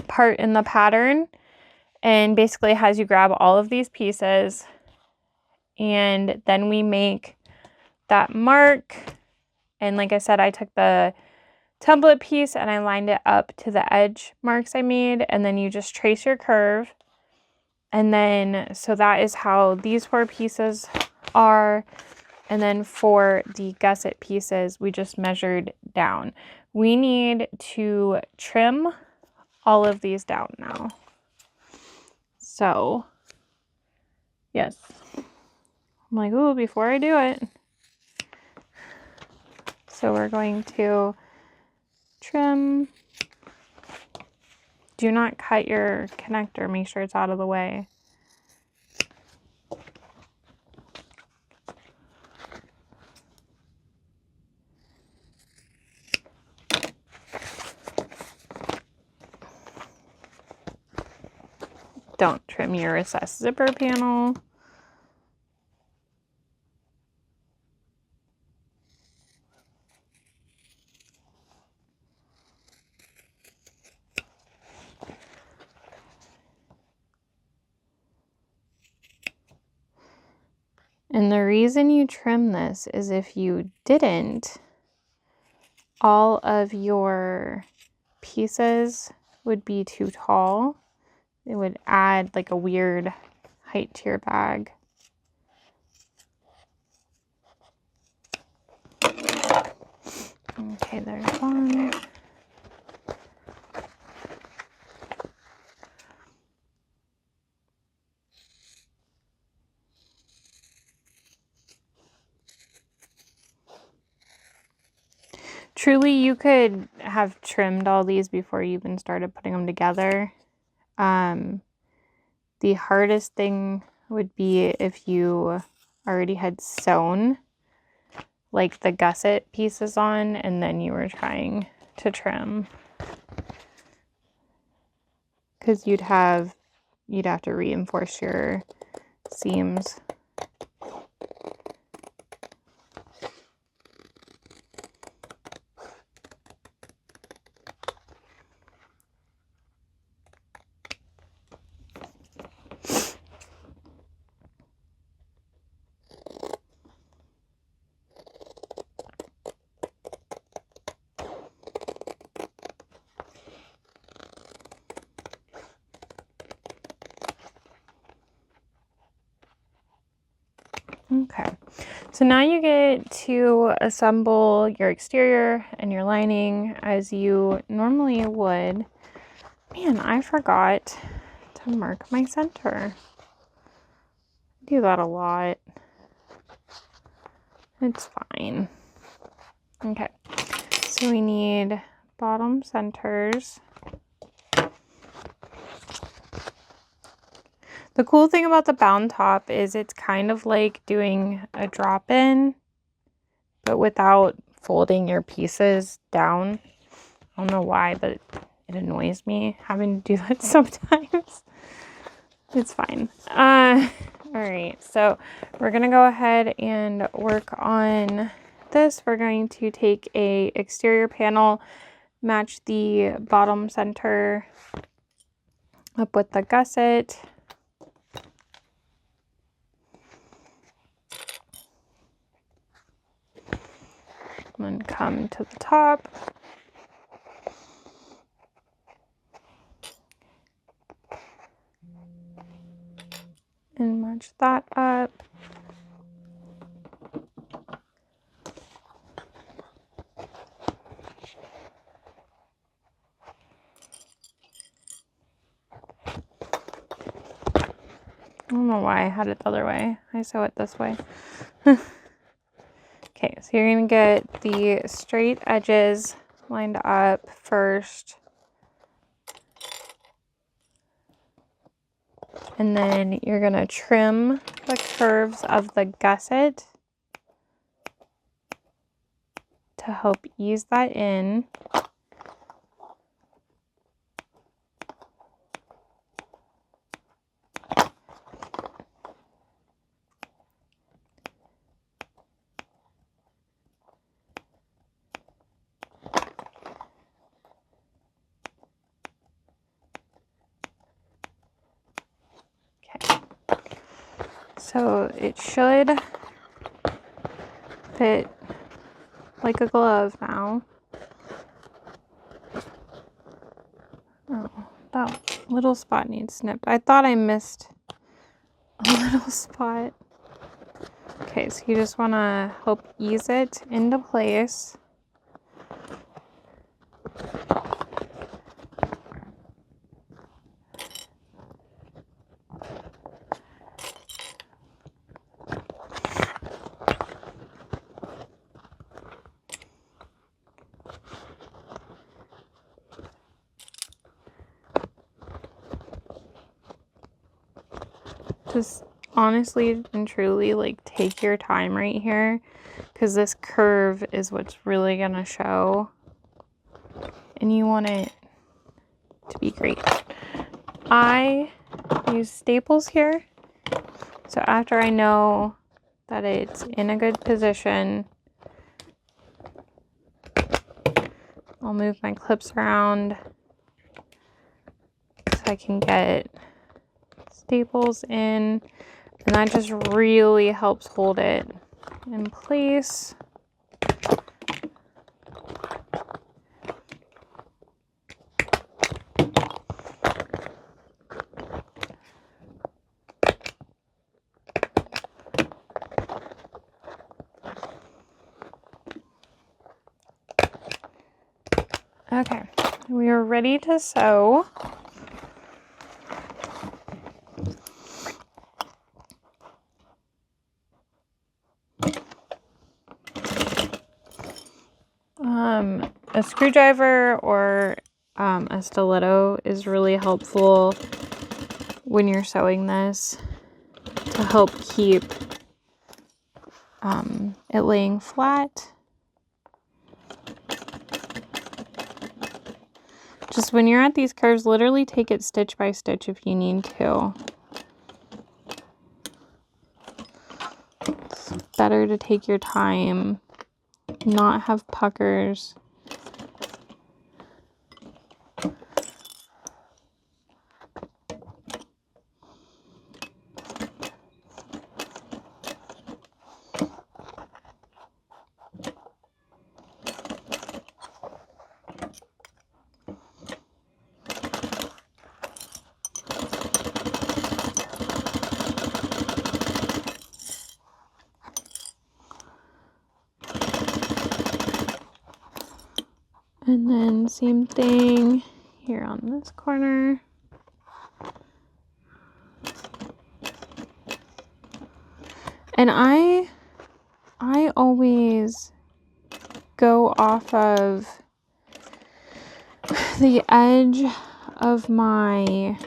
part in the pattern. And basically it has you grab all of these pieces, and then we make that mark. And like I said, I took the template piece and I lined it up to the edge marks I made, and then you just trace your curve. And then, so that is how these 4 pieces are. And then for the gusset pieces, we just measured down. We need to trim all of these down now. So, yes. I'm like, ooh, before I do it. So we're going to trim. Do not cut your connector. Make sure it's out of the way. Don't trim your recessed zipper panel. And the reason you trim this is if you didn't, all of your pieces would be too tall. It would add like a weird height to your bag. Okay, there's one. Truly, you could have trimmed all these before you even started putting them together. The hardest thing would be if you already had sewn like the gusset pieces on and then you were trying to trim, because you'd have to reinforce your seams. Okay, so now you get to assemble your exterior and your lining as you normally would. Man, I forgot to mark my center. I do that a lot. It's fine. Okay, so we need bottom centers. The cool thing about the bound top is it's kind of like doing a drop-in, but without folding your pieces down. I don't know why, but it annoys me having to do that sometimes. It's fine. All right, so we're gonna go ahead and work on this. We're going to take a exterior panel, match the bottom center up with the gusset. And then come to the top. And match that up. I don't know why I had it the other way. I sew it this way. Okay, so you're going to get the straight edges lined up first. And then you're going to trim the curves of the gusset to help ease that in. So it should fit like a glove now. Oh, that little spot needs snipped. I thought I missed a little spot. Okay, so you just want to help ease it into place. Just honestly and truly, like, take your time right here, because this curve is what's really gonna show, and you want it to be great. I use staples here, so after I know that it's in a good position, I'll move my clips around so I can get staples in, and that just really helps hold it in place. Okay, we are ready to sew. A screwdriver or a stiletto is really helpful when you're sewing this to help keep it laying flat. Just when you're at these curves, literally take it stitch by stitch if you need to. It's better to take your time, not have puckers. And then same thing here on this corner. And I always go off of the edge of my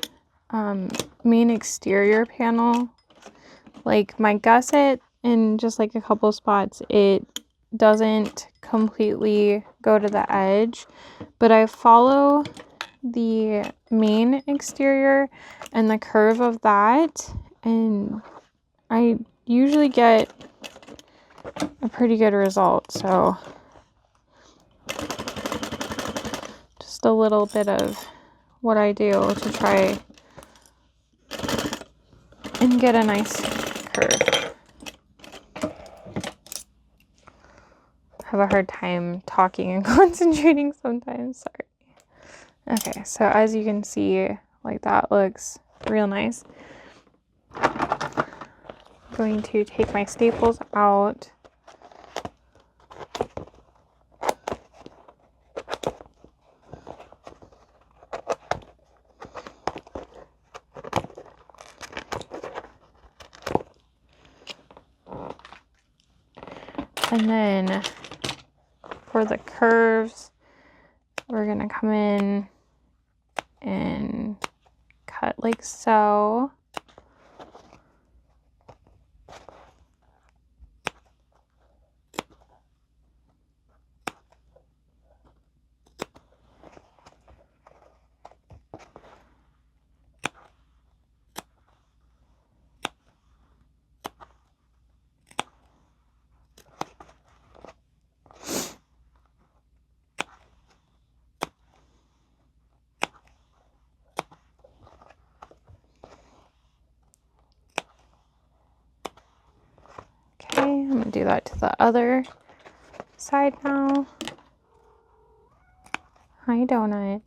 main exterior panel. Like my gusset, in just like a couple spots, it doesn't completely go to the edge, but I follow the main exterior and the curve of that, and I usually get a pretty good result. So just a little bit of what I do to try and get a nice curve. I have a hard time talking and concentrating sometimes, sorry. Okay, so as you can see, like that looks real nice. I'm going to take my staples out. And then for the curves, we're gonna come in and cut like so. Okay, I'm gonna do that to the other side now. Hi, Donut.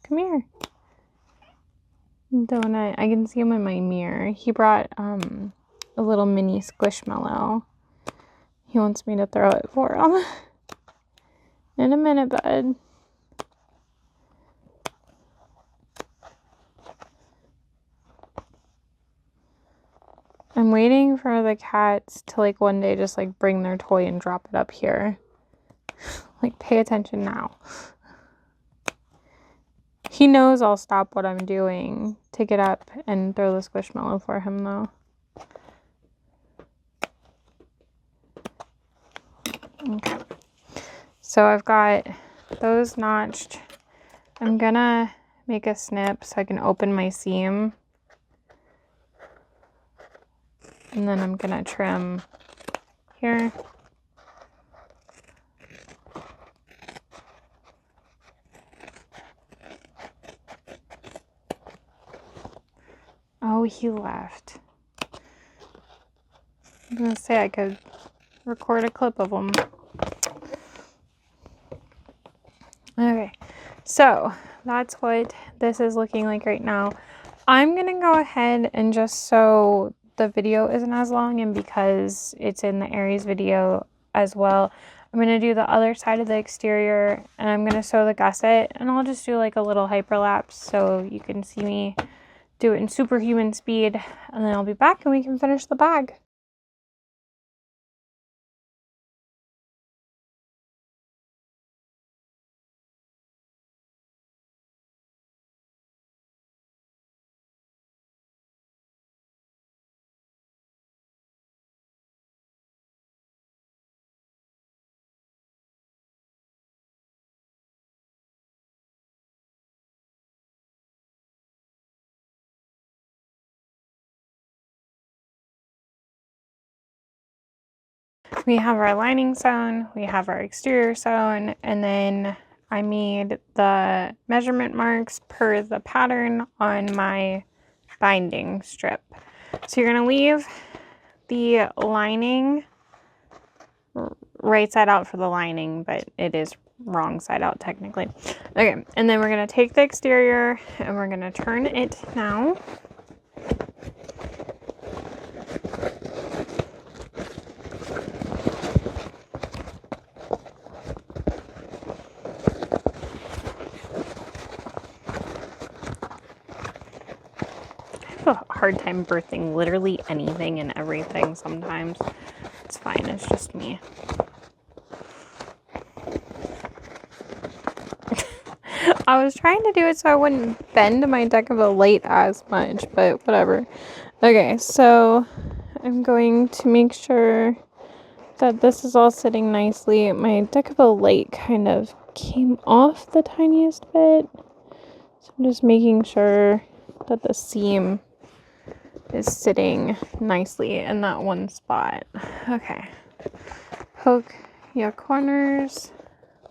Come here. Donut, I can see him in my mirror. He brought a little mini squishmallow. He wants me to throw it for him. In a minute, bud. I'm waiting for the cats to like one day just like bring their toy and drop it up here. Like, pay attention now. He knows I'll stop what I'm doing to get up and throw the squishmallow for him though. Okay. So I've got those notched. I'm gonna make a snip so I can open my seam. And then I'm gonna trim here. Oh, he left. I'm gonna say I could record a clip of him. Okay, so that's what this is looking like right now. I'm gonna go ahead and just so the video isn't as long, and because it's in the Aries video as well, I'm gonna do the other side of the exterior, and I'm gonna sew the gusset, and I'll just do like a little hyperlapse so you can see me do it in superhuman speed, and then I'll be back and we can finish the bag. We have our lining sewn, we have our exterior sewn, and then I made the measurement marks per the pattern on my binding strip. So you're going to leave the lining right side out for the lining, but it is wrong side out technically. Okay, and then we're going to take the exterior and we're going to turn it now. I have a hard time birthing literally anything and everything sometimes. It's fine, it's just me. I was trying to do it so I wouldn't bend my deck of a light as much, but whatever. Okay, so I'm going to make sure that this is all sitting nicely. My deck of a light kind of came off the tiniest bit. So I'm just making sure that the seam is sitting nicely in that one spot. Okay. Poke your corners.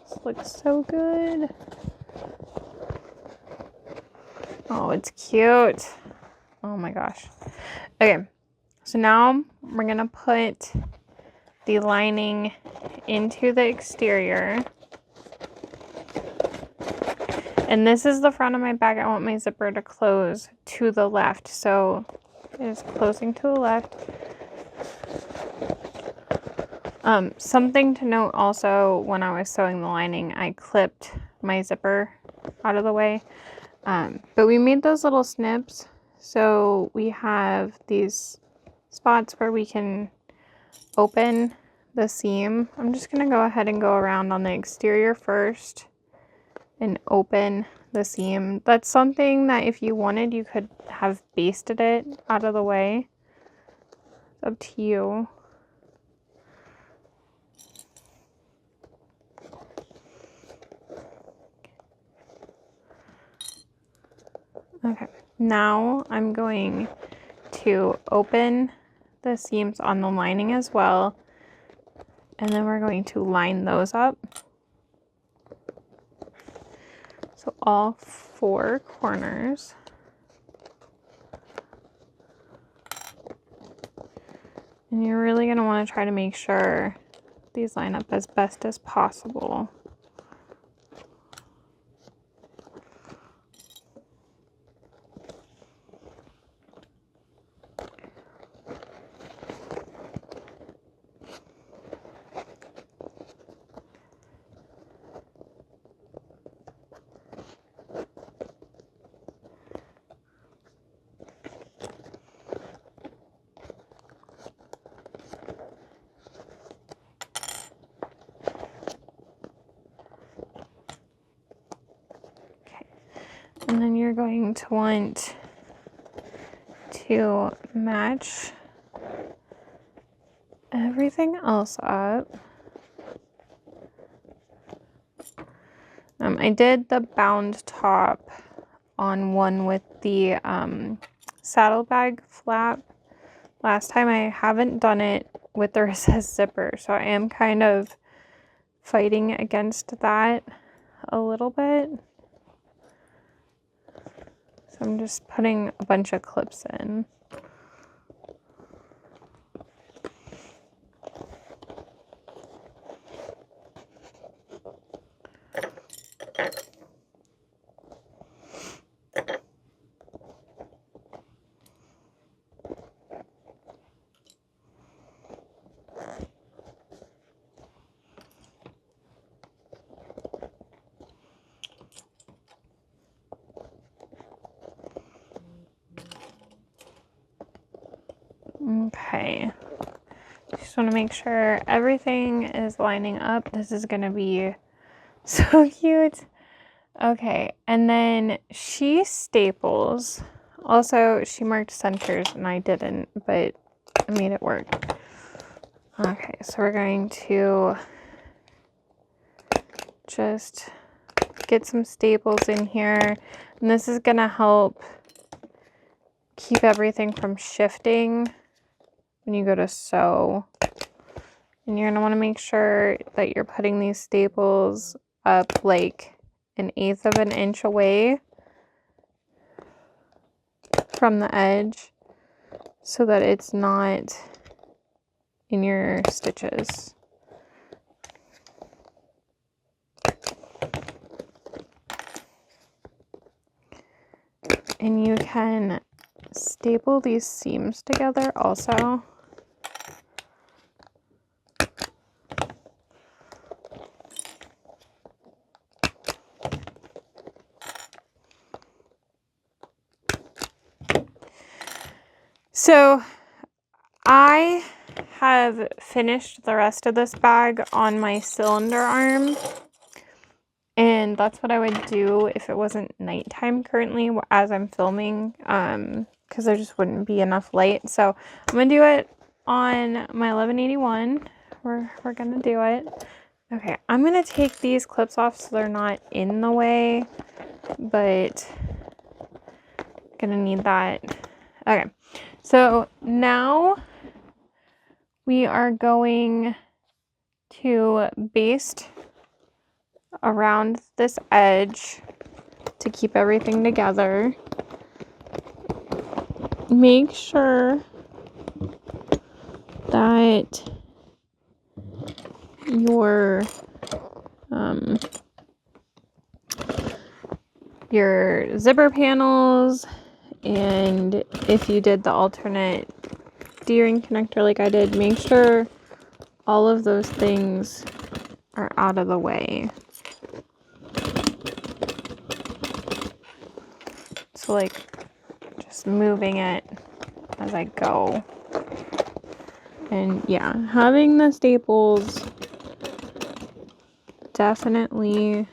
This looks so good. Oh, it's cute. Oh my gosh. Okay. So now we're going to put the lining into the exterior. And this is the front of my bag. I want my zipper to close to the left. So it is closing to the left. Something to note also, when I was sewing the lining, I clipped my zipper out of the way. But we made those little snips. So we have these spots where we can open the seam. I'm just going to go ahead and go around on the exterior first and open the seam. That's something that if you wanted, you could have basted it out of the way. It's up to you. Okay, now I'm going to open the seams on the lining as well, and then we're going to line those up. So all 4 corners. And you're really going to want to try to make sure these line up as best as possible. And then you're going to want to match everything else up. I did the bound top on one with the saddlebag flap last time. I haven't done it with the recessed zipper, so I am kind of fighting against that a little bit. So I'm just putting a bunch of clips in. Okay, just want to make sure everything is lining up. This is going to be so cute. Okay, and then she staples. Also, she marked centers and I didn't, but I made it work. Okay, so we're going to just get some staples in here. And this is going to help keep everything from shifting when you go to sew. And you're going to want to make sure that you're putting these staples up like 1/8 of an inch away from the edge so that it's not in your stitches. And you can staple these seams together also. So I have finished the rest of this bag on my cylinder arm, and that's what I would do if it wasn't nighttime currently as I'm filming, because there just wouldn't be enough light. So I'm gonna do it on my 1181. We're gonna do it. Okay, I'm gonna take these clips off so they're not in the way, but gonna need that. Okay, so now we are going to baste around this edge to keep everything together. Make sure that your zipper panels, and if you did the alternate D-ring connector like I did, make sure all of those things are out of the way. So like just moving it as I go. And yeah, having the staples definitely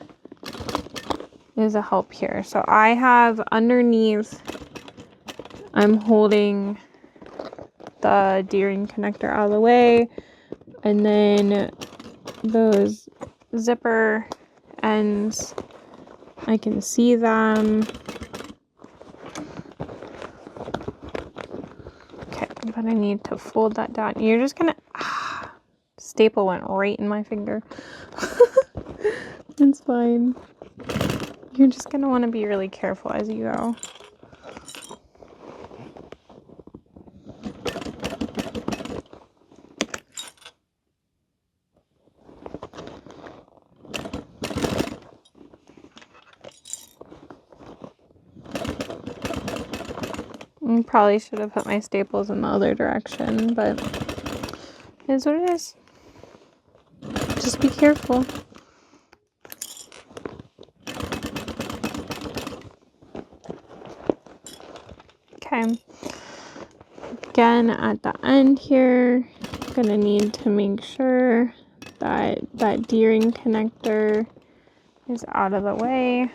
is a help here. So I have underneath, I'm holding the D-ring connector out of the way, and then those zipper ends, I can see them. Okay, but I need to fold that down. You're just gonna, staple went right in my finger. It's fine. You're just gonna want to be really careful as you go. Probably should have put my staples in the other direction, but it is what it is. Just be careful. Okay. Again, at the end here, I'm gonna need to make sure that that D-ring connector is out of the way.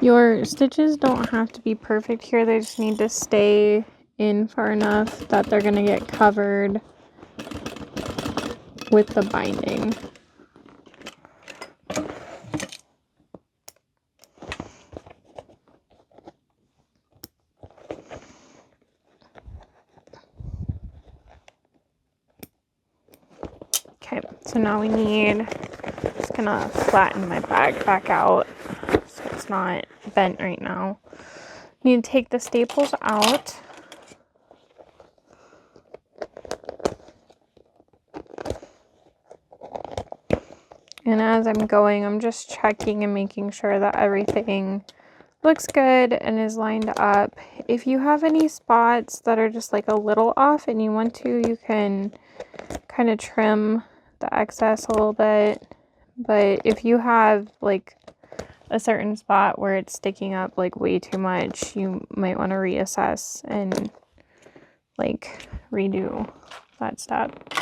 Your stitches don't have to be perfect here. They just need to stay in far enough that they're going to get covered with the binding. Okay, so now we need, just going to flatten my bag back out so it's not bent right now. Need to take the staples out. And as I'm going, I'm just checking and making sure that everything looks good and is lined up. If you have any spots that are just like a little off and you want to, you can kind of trim the excess a little bit. But if you have like a certain spot where it's sticking up like way too much, you might want to reassess and like redo that step.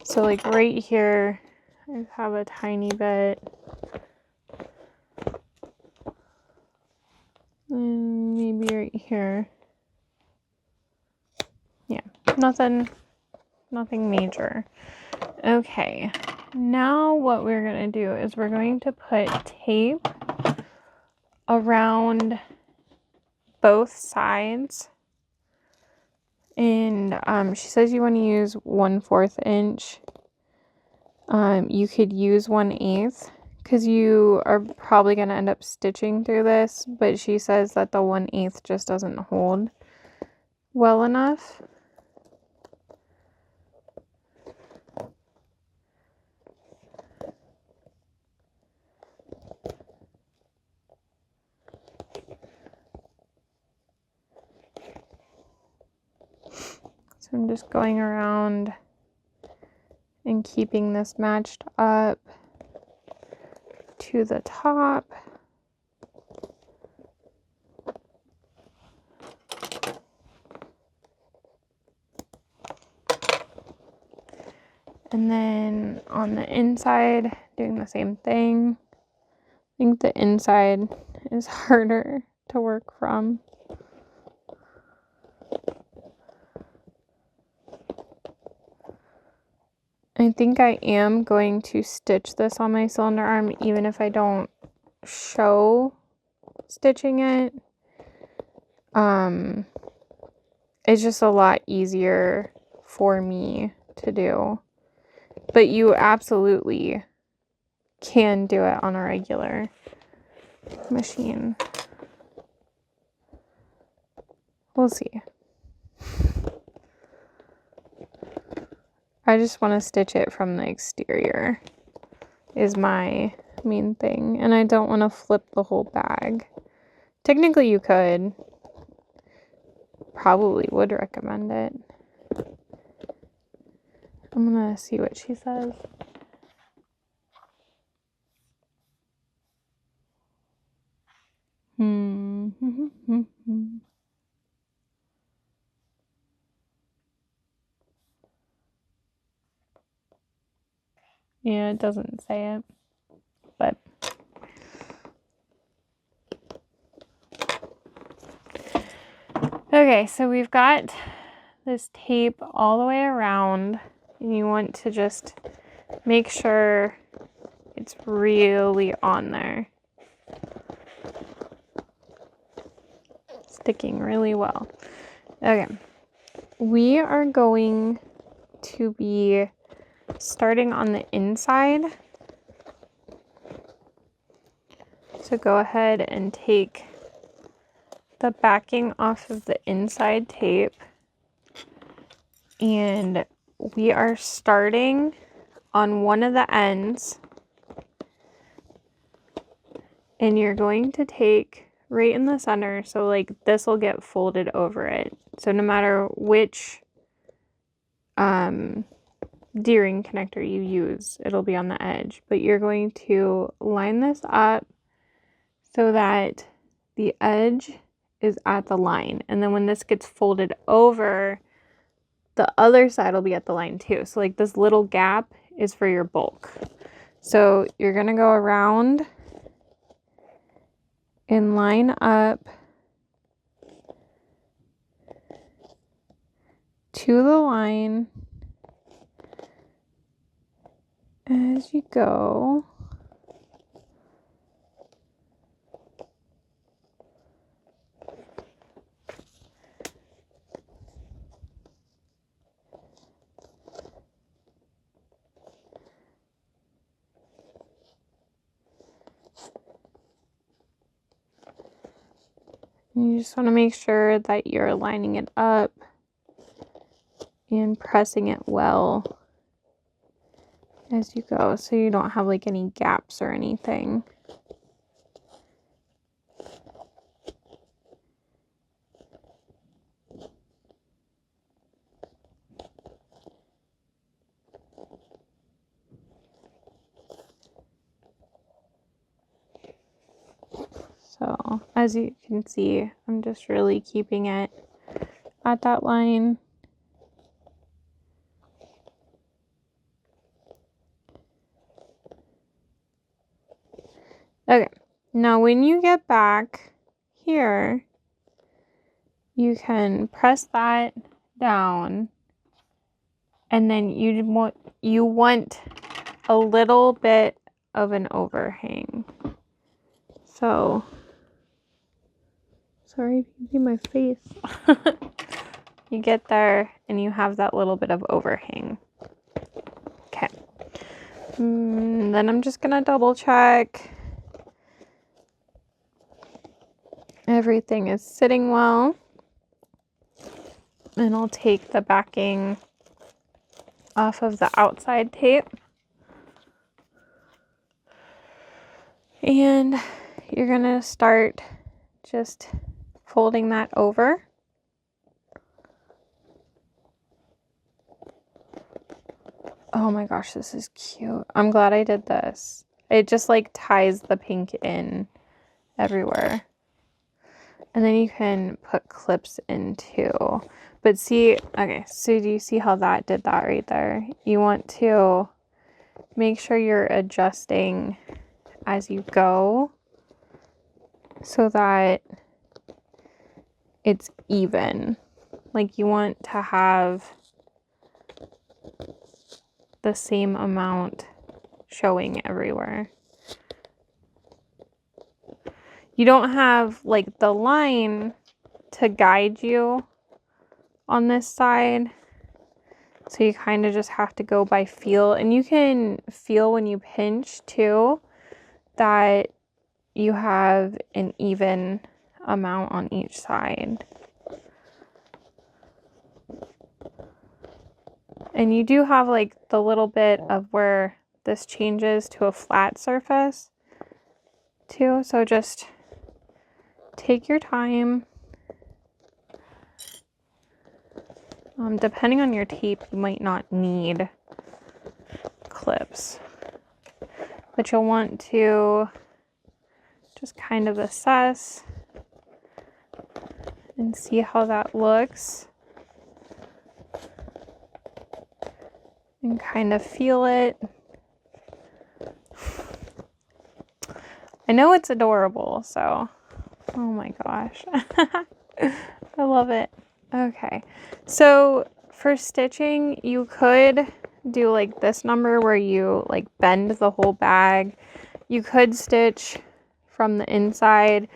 So like right here, I have a tiny bit, and maybe right here. Yeah, nothing major. Okay, now what we're gonna do is we're going to put tape around both sides, and she says you want to use 1/4 inch. You could use 1/8 because you are probably going to end up stitching through this, but she says that the 1/8 just doesn't hold well enough. So I'm just going around and keeping this matched up to the top. And then on the inside, doing the same thing. I think the inside is harder to work from. I think I am going to stitch this on my cylinder arm, even if I don't show stitching it. It's just a lot easier for me to do. But you absolutely can do it on a regular machine. We'll see. I just want to stitch it from the exterior is my main thing. And I don't want to flip the whole bag. Technically you could. Probably would recommend it. I'm going to see what she says. Yeah, it doesn't say it, but okay, so we've got this tape all the way around, and you want to just make sure it's really on there. Sticking really well. Okay, we are going to be starting on the inside. So go ahead and take the backing off of the inside tape. And we are starting on one of the ends. And you're going to take right in the center. So like this will get folded over it. So no matter which D-ring connector you use, it'll be on the edge. But you're going to line this up so that the edge is at the line. And then when this gets folded over, the other side will be at the line too. So like this little gap is for your bulk. So you're going to go around and line up to the line as you go. You just want to make sure that you're lining it up and pressing it well as you go, so you don't have like any gaps or anything. So as you can see, I'm just really keeping it at that line. Okay, now when you get back here, you can press that down, and then you want a little bit of an overhang. So, sorry if you see my face. You get there and you have that little bit of overhang. Okay. Then I'm just gonna double check everything is sitting well. And I'll take the backing off of the outside tape. And you're gonna start just folding that over. Oh my gosh, this is cute. I'm glad I did this. It just like ties the pink in everywhere. And then you can put clips in too. But see, okay, so do you see how that did that right there? You want to make sure you're adjusting as you go so that it's even. Like you want to have the same amount showing everywhere. You don't have like the line to guide you on this side. So you kind of just have to go by feel. And you can feel when you pinch too that you have an even amount on each side. And you do have like the little bit of where this changes to a flat surface too. So just take your time. Depending on your tape, you might not need clips, but you'll want to just kind of assess and see how that looks and kind of feel it. I know it's adorable, so oh my gosh. I love it. Okay, so for stitching, you could do like this number where you like bend the whole bag. You could stitch from the inside.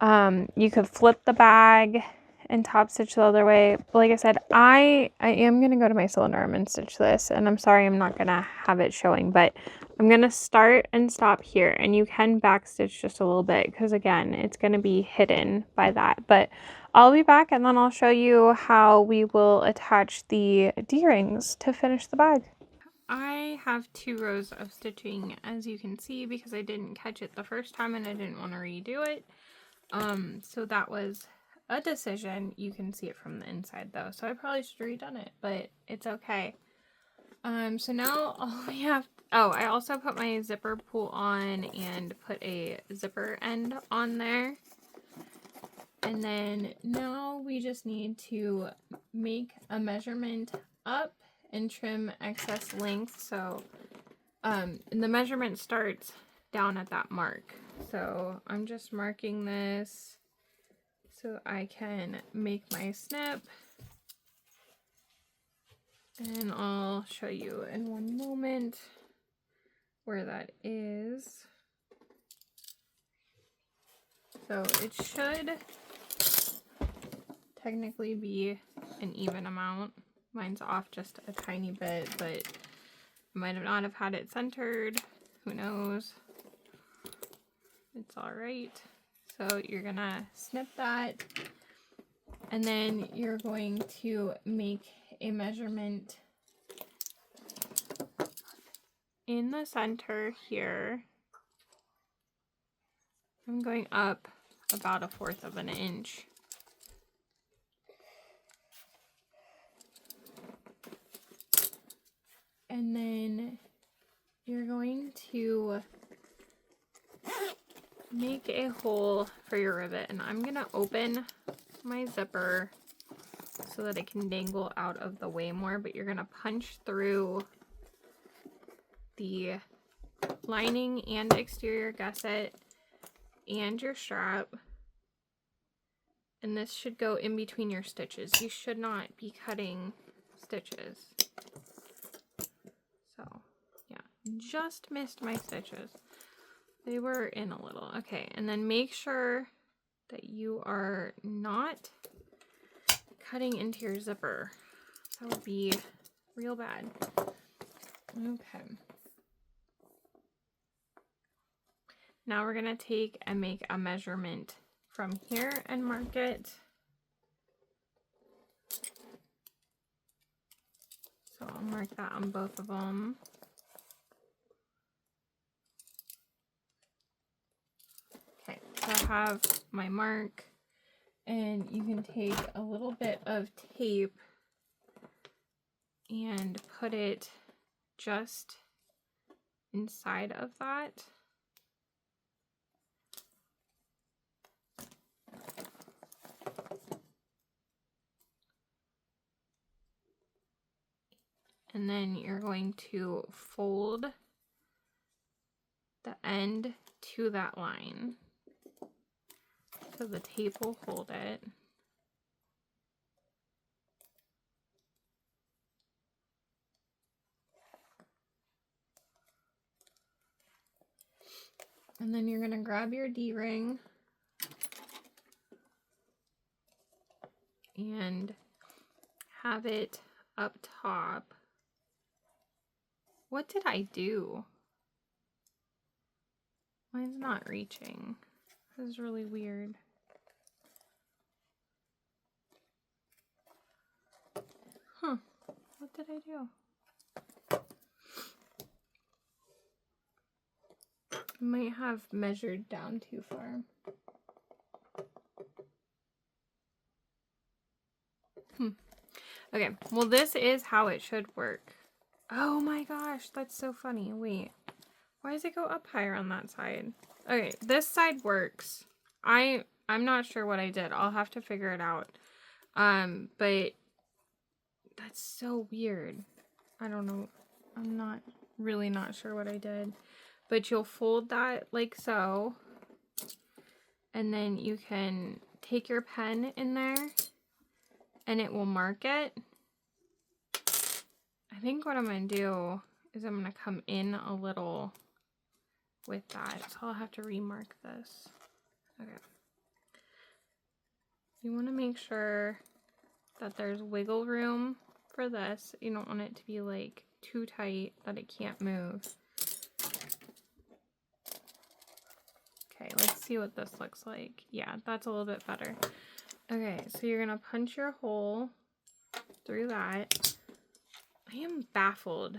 You could flip the bag and top stitch the other way. But like I said, I am going to go to my cylinder arm and stitch this. And I'm sorry I'm not going to have it showing, but I'm going to start and stop here. And you can back stitch just a little bit because again, it's going to be hidden by that. But I'll be back and then I'll show you how we will attach the D-rings to finish the bag. I have 2 rows of stitching, as you can see, because I didn't catch it the first time and I didn't want to redo it. So that was a decision. You can see it from the inside though, so I probably should have redone it, but it's okay. So now all we have, oh, I also put my zipper pull on and put a zipper end on there. And then now we just need to make a measurement up and trim excess length. So and the measurement starts down at that mark. So I'm just marking this so I can make my snip. And I'll show you in one moment where that is. So it should technically be an even amount. Mine's off just a tiny bit, but I might not have had it centered. Who knows? It's all right. So you're gonna snip that, and then you're going to make a measurement in the center here. I'm going up about 1/4 of an inch. And then you're going to make a hole for your rivet, and I'm gonna open my zipper so that it can dangle out of the way more, but you're gonna punch through the lining and exterior gusset and your strap, and this should go in between your stitches. You should not be cutting stitches. So yeah, just missed my stitches. They were in a little. Okay, and then make sure that you are not cutting into your zipper. That would be real bad. Okay. Now we're gonna take and make a measurement from here and mark it. So I'll mark that on both of them. Okay, so I have my mark, and you can take a little bit of tape and put it just inside of that. And then you're going to fold the end to that line. So the tape will hold it. And then you're going to grab your D-ring and have it up top. What did I do? Mine's not reaching. This is really weird. Huh. What did I do? I might have measured down too far. Okay, well this is how it should work. Oh my gosh, that's so funny. Wait, why does it go up higher on that side? Okay, this side works. I'm not sure what I did. I'll have to figure it out. But that's so weird. I don't know. I'm really not sure what I did. But you'll fold that like so. And then you can take your pen in there and it will mark it. I think what I'm going to do is I'm going to come in a little with that. So I'll have to remark this. Okay. You want to make sure that there's wiggle room for this. You don't want it to be like too tight that it can't move. Okay, let's see what this looks like. Yeah, that's a little bit better. Okay, so you're going to punch your hole through that. I am baffled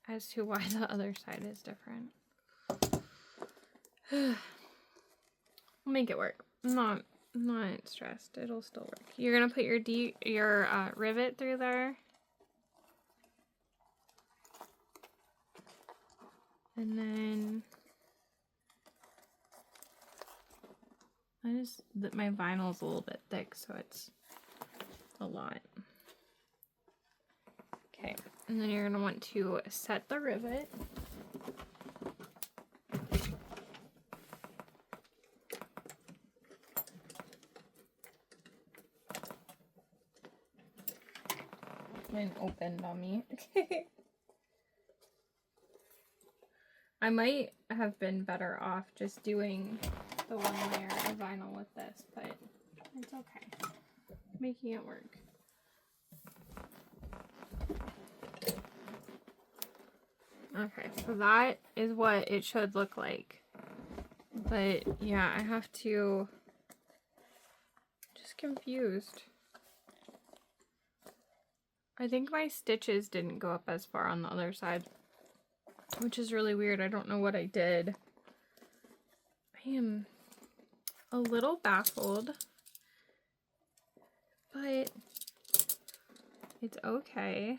as to why the other side is different. We'll make it work. I'm not stressed. It'll still work. You're going to put your rivet through there. And then my vinyl's a little bit thick, so it's a lot. Okay, and then you're going to want to set the rivet. Mine opened on me. I might have been better off just doing the one layer of vinyl with this, but it's okay. Making it work. Okay, so that is what it should look like. But yeah, I have to... just confused. I think my stitches didn't go up as far on the other side, which is really weird. I don't know what I did. I am a little baffled, but it's okay.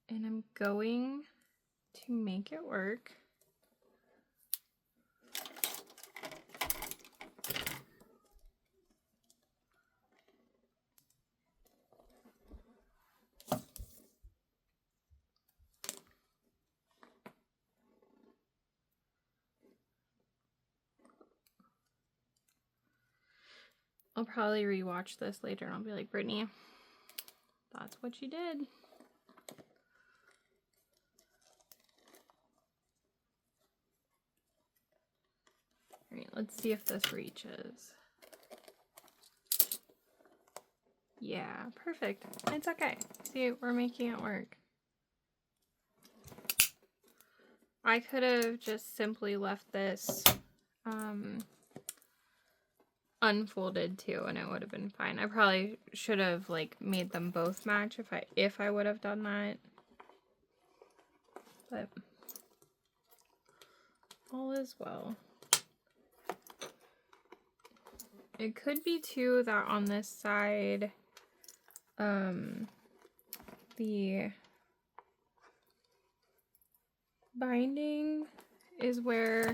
And I'm going to make it work. I'll probably rewatch this later and I'll be like, Brittany, that's what you did. Alright, let's see if this reaches. Yeah, perfect. It's okay. See, we're making it work. I could have just simply left this unfolded too, and it would have been fine. I probably should have like made them both match if I would have done that. But all is well. It could be too that on this side, the binding is where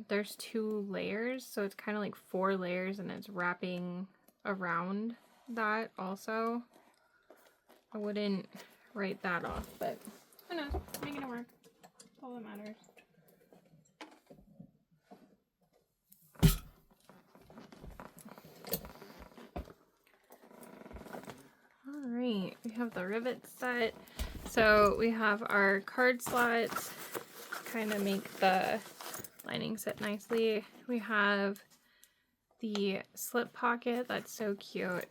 there's 2 layers, so it's kind of like 4 layers and it's wrapping around that also. I wouldn't write that off, but who knows? Making it work. That's all that matters. Alright, we have the rivets set. So we have our card slots, kind of make the lining sit nicely. We have the slip pocket, that's so cute.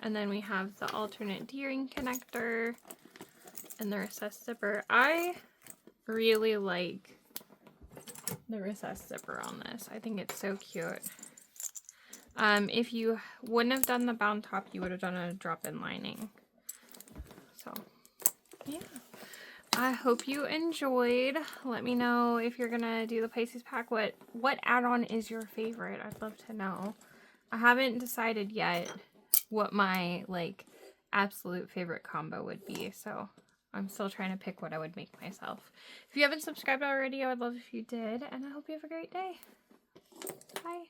And then we have the alternate D-ring connector and the recessed zipper. I really like the recessed zipper on this. I think it's so cute. If you wouldn't have done the bound top, you would have done a drop-in lining. So, yeah. I hope you enjoyed. Let me know if you're gonna do the Pisces pack. What add-on is your favorite? I'd love to know. I haven't decided yet what my, like, absolute favorite combo would be. So, I'm still trying to pick what I would make myself. If you haven't subscribed already, I would love if you did. And I hope you have a great day. Bye.